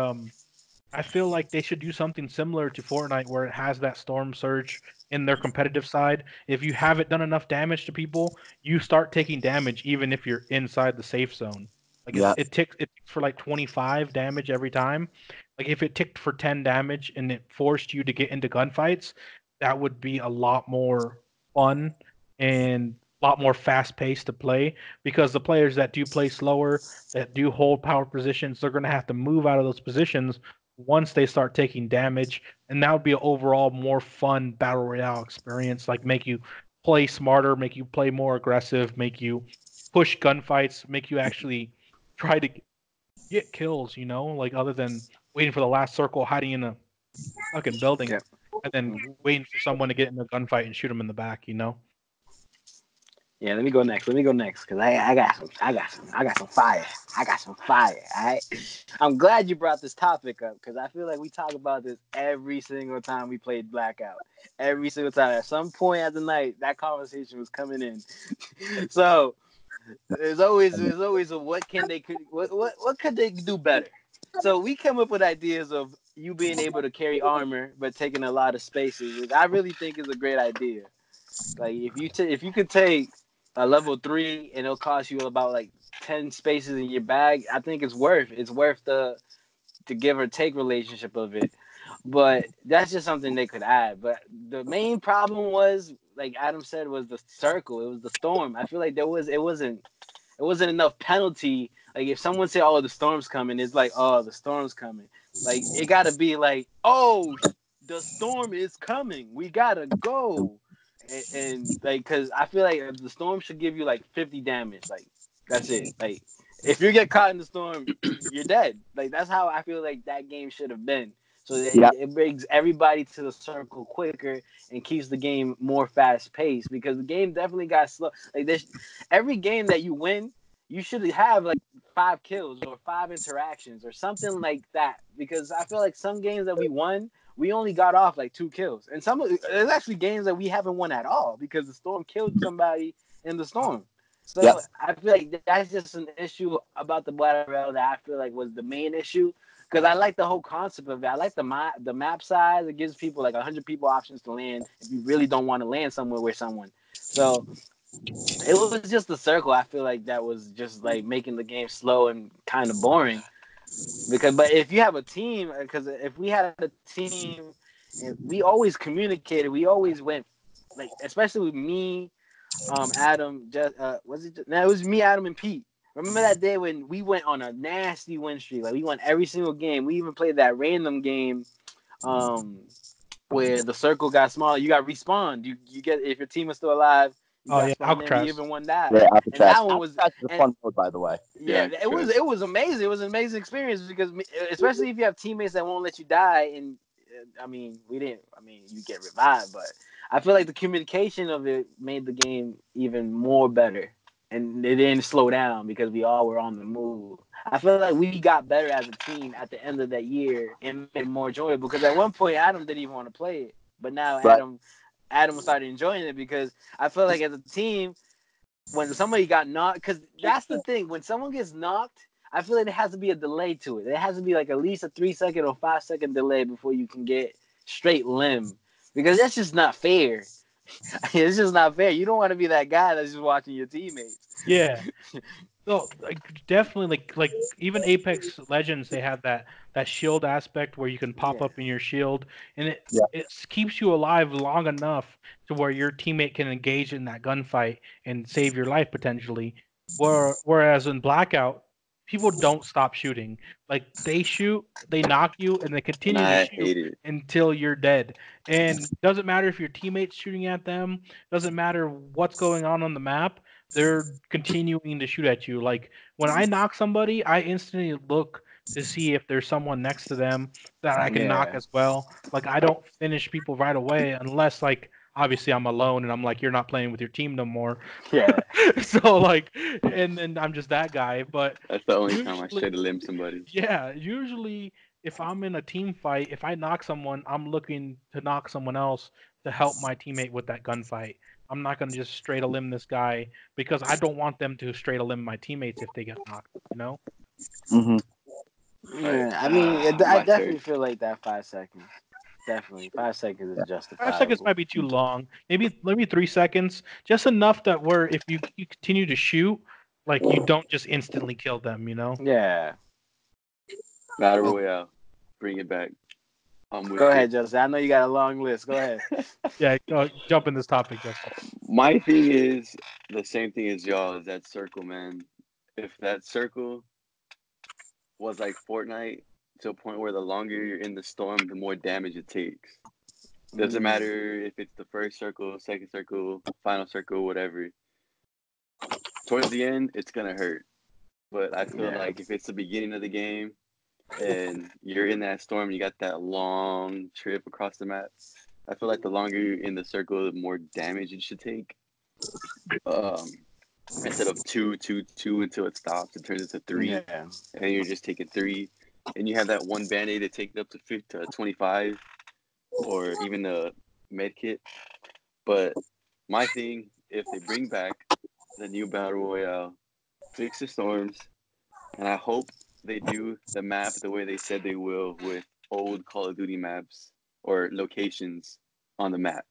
I feel like they should do something similar to Fortnite where it has that storm surge in their competitive side. If you haven't done enough damage to people, you start taking damage even if you're inside the safe zone. Like it ticks for like 25 damage every time. Like if it ticked for 10 damage and it forced you to get into gunfights, that would be a lot more fun and a lot more fast paced to play because the players that do play slower, that do hold power positions, they're going to have to move out of those positions once they start taking damage, and that would be an overall more fun battle royale experience. Like make you play smarter, make you play more aggressive, make you push gunfights, make you actually try to get kills. Like other than waiting for the last circle, hiding in a fucking building, and then waiting for someone to get in a gunfight and shoot them in the back. Yeah, let me go next. Because I got some fire. I got some fire. All right. I'm glad you brought this topic up because I feel like we talk about this every single time we played Blackout. Every single time. At some point at the night, that conversation was coming in. So there's always a what could they do better? So we come up with ideas of you being able to carry armor but taking a lot of spaces, which I really think is a great idea. Like if you could take a level 3 and it'll cost you about like 10 spaces in your bag, I think it's worth the give or take relationship of it. But that's just something they could add. But the main problem was, like Adam said, was the circle. It was the storm. I feel like it wasn't enough penalty. Like if someone said, "Oh, the storm's coming," it's like, "Oh, the storm's coming." Like it gotta be like, "Oh, the storm is coming. We gotta go." And like, because I feel like the storm should give you like 50 damage. Like that's it. Like if you get caught in the storm, you're dead. Like that's how I feel like that game should have been. So it brings everybody to the circle quicker and keeps the game more fast paced because the game definitely got slow. Like this, every game that you win, you should have like 5 kills or 5 interactions or something like that. Because I feel like some games that we won, we only got off like 2 kills, and there's actually games that we haven't won at all because the storm killed somebody in the storm. So I feel like that's just an issue about the battle royale that I feel like was the main issue. Because I like the whole concept of it. I like the map size. It gives people like 100 people options to land if you really don't want to land somewhere with someone. So It was just the circle. I feel like that was just like making the game slow and kind of boring. But if you have a team, because if we had a team, and we always communicated, we always went like, especially with me, Adam, just was it? No, it was me, Adam, and Pete. Remember that day when we went on a nasty win streak? Like we won every single game. We even played that random game, um, where the circle got smaller. You got respawned. You get, if your team is still alive, you Oh got yeah, spawned in. We Alcatraz. even won that, Yeah, and that Alcatraz. one was Alcatraz is a and fun mode, by the way. yeah, Yeah, true. it was amazing. It was an amazing experience because especially if you have teammates that won't let you die. And I mean, we didn't. I mean, you get revived, but I feel like the communication of it made the game even more better, and it didn't slow down because we all were on the move. I feel like we got better as a team at the end of that year and made it more enjoyable. Because at one point Adam didn't even want to play it, but now Right. Adam started enjoying it because I feel like as a team when somebody got knocked, because that's the thing. When someone gets knocked, I feel like there has to be a delay to it. There has to be like at least a 3 second or 5 second delay before you can get straight limb, because that's just not fair. It's just not fair. You don't want to be that guy that's just watching your teammates. Yeah. No, like definitely, like even Apex Legends, they have that shield aspect where you can pop Yeah. up in your shield, and Yeah. it keeps you alive long enough to where your teammate can engage in that gunfight and save your life potentially. Whereas in Blackout, people don't stop shooting. Like they shoot, they knock you, and they And continue to I shoot hate it. until you're dead. And doesn't matter if your teammate's shooting at them, doesn't matter what's going on the map, they're continuing to shoot at you. Like when I knock somebody, I instantly look to see if there's someone next to them that I can knock Yeah. as well. Like I don't finish people right away unless like obviously I'm alone and I'm like you're not playing with your team no more. Yeah. So like and then I'm just that guy. But That's the only time I usually straight to limb somebody. yeah, usually if I'm in a team fight, if I knock someone, I'm looking to knock someone else to help my teammate with that gunfight. I'm not gonna just straight limb this guy because I don't want them to straight limb my teammates if they get knocked. You know? Mm-hmm. Right. Yeah. I mean, I My turn. definitely feel like that 5 seconds. Definitely, 5 seconds is 5 seconds justifiable. might be too long. Maybe 3 seconds, just enough that where if you continue to shoot, like you don't just instantly kill them. You know? Yeah. Battle Royale. Bring it back. I'm with Go it. ahead, Justin. I know you got a long list. Go ahead. Yeah. Jump in this topic, Justin. My thing is the same thing as y'all, is that circle, man. If that circle was like Fortnite to a point where the longer you're in the storm, the more damage it takes. Doesn't matter if it's the first circle, second circle, final circle, whatever. Towards the end, it's gonna hurt. But I feel Yeah. like if it's the beginning of the game and you're in that storm, you got that long trip across the map. I feel like the longer you're in the circle, the more damage it should take. Um, Instead of two, two, two until it stops, it turns into three, Yeah. and you're just taking three, and you have that one band-aid to take it up to 50, to 25, or even a med kit. But my thing, if they bring back the new battle royale, fix the storms, and I hope they do the map the way they said they will, with old Call of Duty maps or locations on the map.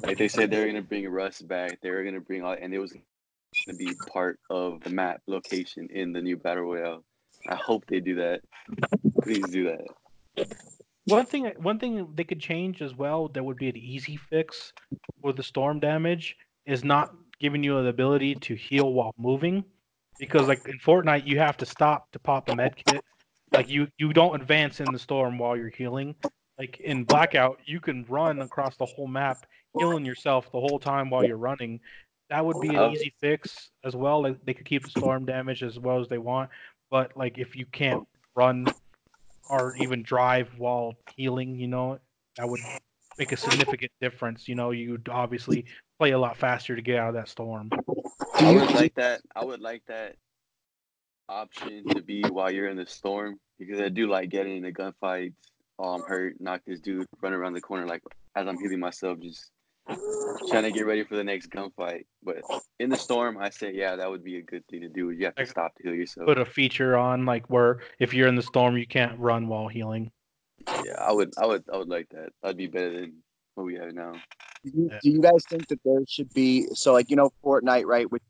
Like they said, they're gonna bring Rust back. They were gonna bring all, and it was gonna be part of the map location in the new battle royale. I hope they do that. Please do that. One thing they could change as well that would be an easy fix for the storm damage is not giving you the ability to heal while moving, because like in Fortnite you have to stop to pop a med kit. Like you don't advance in the storm while you're healing. Like in Blackout, you can run across the whole map healing yourself the whole time while you're running. That would be an Oh, easy fix as well. Like they could keep the storm damage as well as they want, but like if you can't run or even drive while healing, that would make a significant difference. You'd obviously play a lot faster to get out of that storm. Do I you? would like that. I would like that option to be while you're in the storm, because I do like getting into gunfights. Oh, I'm hurt. Knock this dude. Run around the corner like as I'm healing myself, just trying to get ready for the next gunfight. But in the storm, I say, yeah, that would be a good thing to do. You have to Like stop to heal yourself. put a feature on like where if you're in the storm, you can't run while healing. Yeah, I would like that. That'd be better than what we have now. Do you guys think that there should be Fortnite, right, with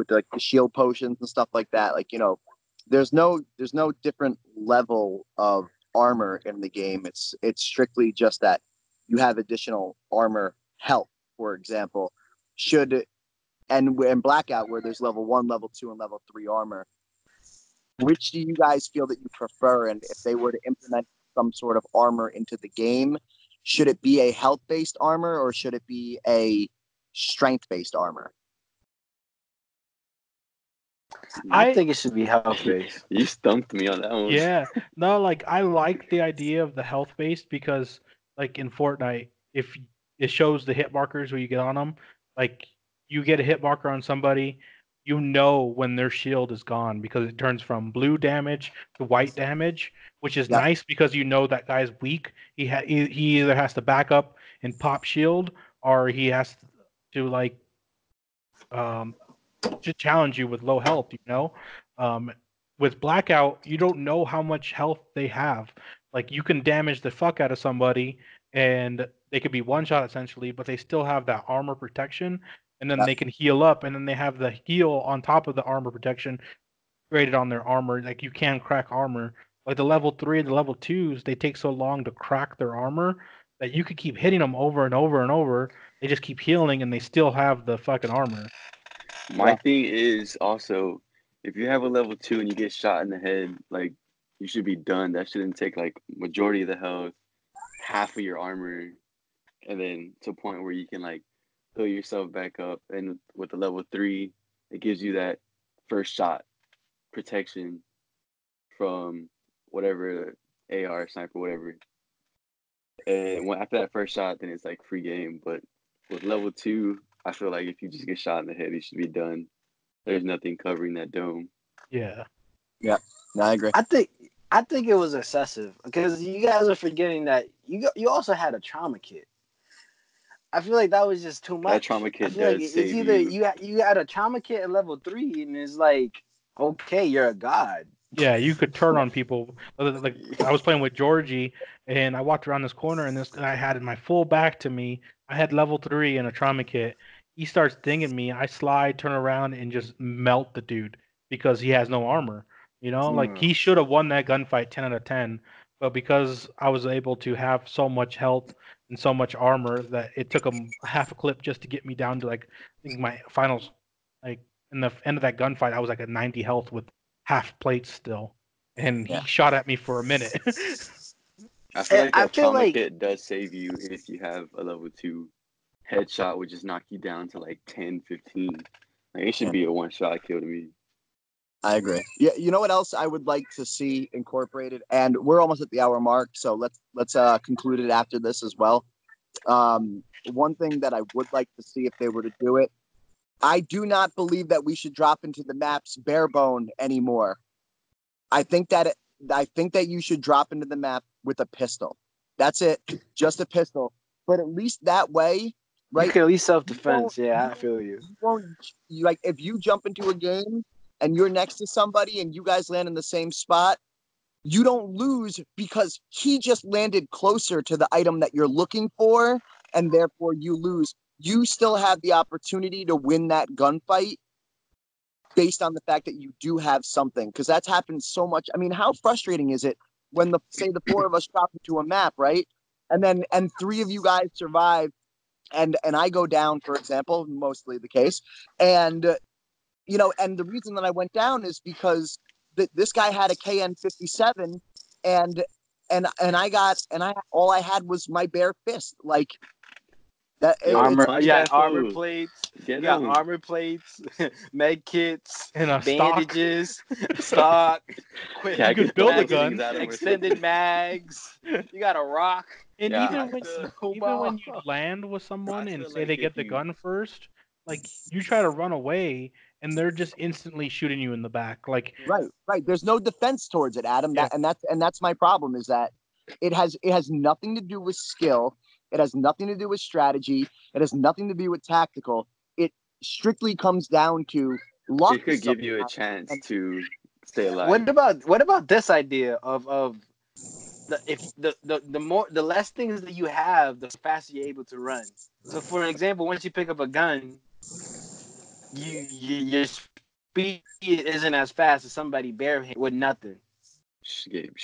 like the shield potions and stuff like that, like there's no different level of armor in the game. It's strictly just that you have additional armor health, for example. Should and Blackout, where there's level 1, level 2, and level 3 armor, which do you guys feel that you prefer? And if they were to implement some sort of armor into the game, should it be a health-based armor or should it be a strength-based armor? I think it should be health-based. You stumped me on that one. Yeah, no, like I like the idea of the health-based because, like in Fortnite, if it shows the hit markers when you get on them, like you get a hit marker on somebody, you know when their shield is gone because it turns from blue damage to white damage, which is Yep. nice because you know that guy's weak. He either has to back up and pop shield or he has to like to challenge you with low health, with Blackout, you don't know how much health they have. Like you can damage the fuck out of somebody and they could be one shot essentially, but they still have that armor protection and then Yep. they can heal up and then they have the heal on top of the armor protection graded on their armor. Like you can crack armor. Like the level 3 and the level 2s, they take so long to crack their armor that you could keep hitting them over and over and over. They just keep healing and they still have the fucking armor. My thing is also, if you have a level 2 and you get shot in the head, like you should be done. That shouldn't take like majority of the health, half of your armor, and then to a point where you can like heal yourself back up. And with the level 3, it gives you that first shot protection from whatever AR, sniper, whatever. And after that first shot, then it's like free game. But with level 2, I feel like if you just get shot in the head, you should be done. There's nothing covering that dome. Yeah. Yeah, no, I agree. I think it was excessive because you guys are forgetting that you also had a trauma kit. I feel like that was just too much. That trauma kit I feel like does it's save either you. you had a trauma kit at level 3 and it's like, okay, you're a god. Yeah, you could turn on people. Like I was playing with Georgie, and I walked around this corner, and this guy had my full back to me. I had level 3 and a trauma kit. He starts dinging me. I slide, turn around, and just melt the dude because he has no armor. Like he should have won that gunfight 10 out of 10, but because I was able to have so much health and so much armor that it took him half a clip just to get me down to like I think my finals, like in the end of that gunfight, I was like at 90 health with half plates still, and he shot at me for a minute. I feel like I that feel trauma like kit does save you if you have a level 2 headshot, would just knock you down to like 10, 15. Like it should be a one-shot kill to me. I agree. Yeah, you know what else I would like to see incorporated, and we're almost at the hour mark, so let's conclude it after this as well. One thing that I would like to see if they were to do it, I do not believe that we should drop into the maps bare bone anymore. I think that you should drop into the map with a pistol. That's it, just a pistol. But at least that way, right? you can at least self-defense. Yeah, I feel you. You like if you jump into a game and you're next to somebody and you guys land in the same spot, you don't lose because he just landed closer to the item that you're looking for, and therefore you lose. You still have the opportunity to win that gunfight based on the fact that you do have something, because that's happened so much. I mean, how frustrating is it when the 4 of us drop into a map, right? And 3 of you guys survive, and I go down, for example, mostly the case, and and the reason that I went down is because this guy had a KN-57, and all I had was my bare fist, like that. Armor, punch yeah, that armor fool. plates. Get You got him. armor plates, med kits, And a bandages, stock, quick. Yeah, I You could can build throw a gun. things at him or extended something. mags. You got a rock. And Yeah, even when you land with someone I and feel say like they if get the you- gun first, like you try to run away and they're just instantly shooting you in the back. Like Right. There's no defense towards it, Adam. Yeah. That's my problem, is that it has nothing to do with skill. It has nothing to do with strategy. It has nothing to do with tactical. It strictly comes down to luck. It could give you a chance to stay alive. What about this idea of the less things that you have, the faster you're able to run. So for an example, once you pick up a gun, your speed isn't as fast as somebody barehanded with nothing. Gabe,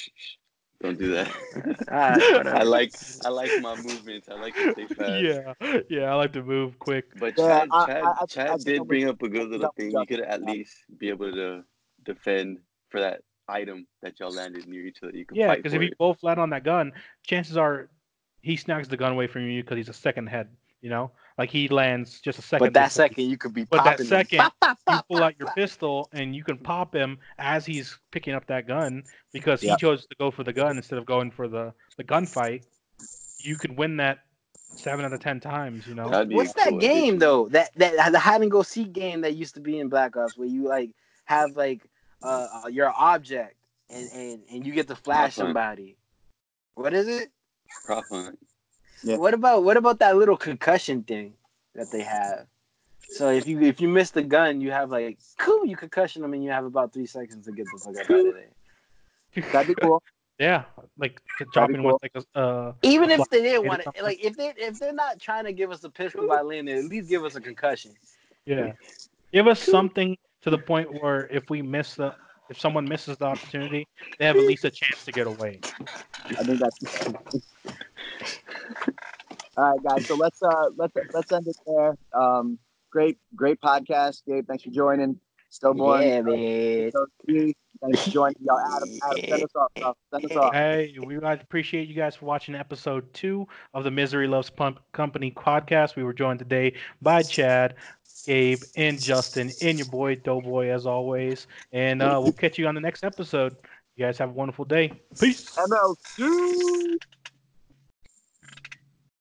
don't do that. Alright, whatever. I like my movements. I like to stay fast. Yeah, I like to move quick. But Yeah, I Chad think did bring up a good I'm little with thing. You could Justin. at least be able to defend for that item that y'all landed near each other. You can Yeah, fight because if for you it. both land on that gun, chances are he snacks the gun away from you because he's a second head. You know, like he lands just a But second that before. second, you could be But that popping them. second, Pop, pop, you pop, pull pop, out your pop. pistol and you can pop him as he's picking up that gun because he Yep. chose to go for the gun instead of going for the gunfight. You could win that 7 out of 10 times. You know. That'd be a What's that cool game addition. though? That the hide and go seek game that used to be in Black Ops, where you like have like your object and you get to Prop flash hunt. somebody. What is it? Prop hunt. Yeah. What about that little concussion thing that they have? So if you miss the gun, you have like cool, you concussion them and you have about 3 seconds to get the fuck up out of there. That'd be cool. Yeah, like That'd be dropping with cool. like Even a if they didn't flashlight or want it, something. like if they're not trying to give us a pistol by landing, at least give us a concussion. Yeah. Give us something to the point where if someone misses the opportunity, they have at least a chance to get away. I think that's all right, guys. So let's end it there. Great podcast, Gabe. Thanks for joining. Stillborn, Yeah, man. thanks for joining. Y'all, Adam, send us off. Bro. Send us off. Hey, we appreciate you guys for watching episode 2 of the Misery Loves Pump Company podcast. We were joined today by Chad, Gabe, and Justin, and your boy Doughboy as always. And we'll catch you on the next episode. You guys have a wonderful day. Peace. ML2.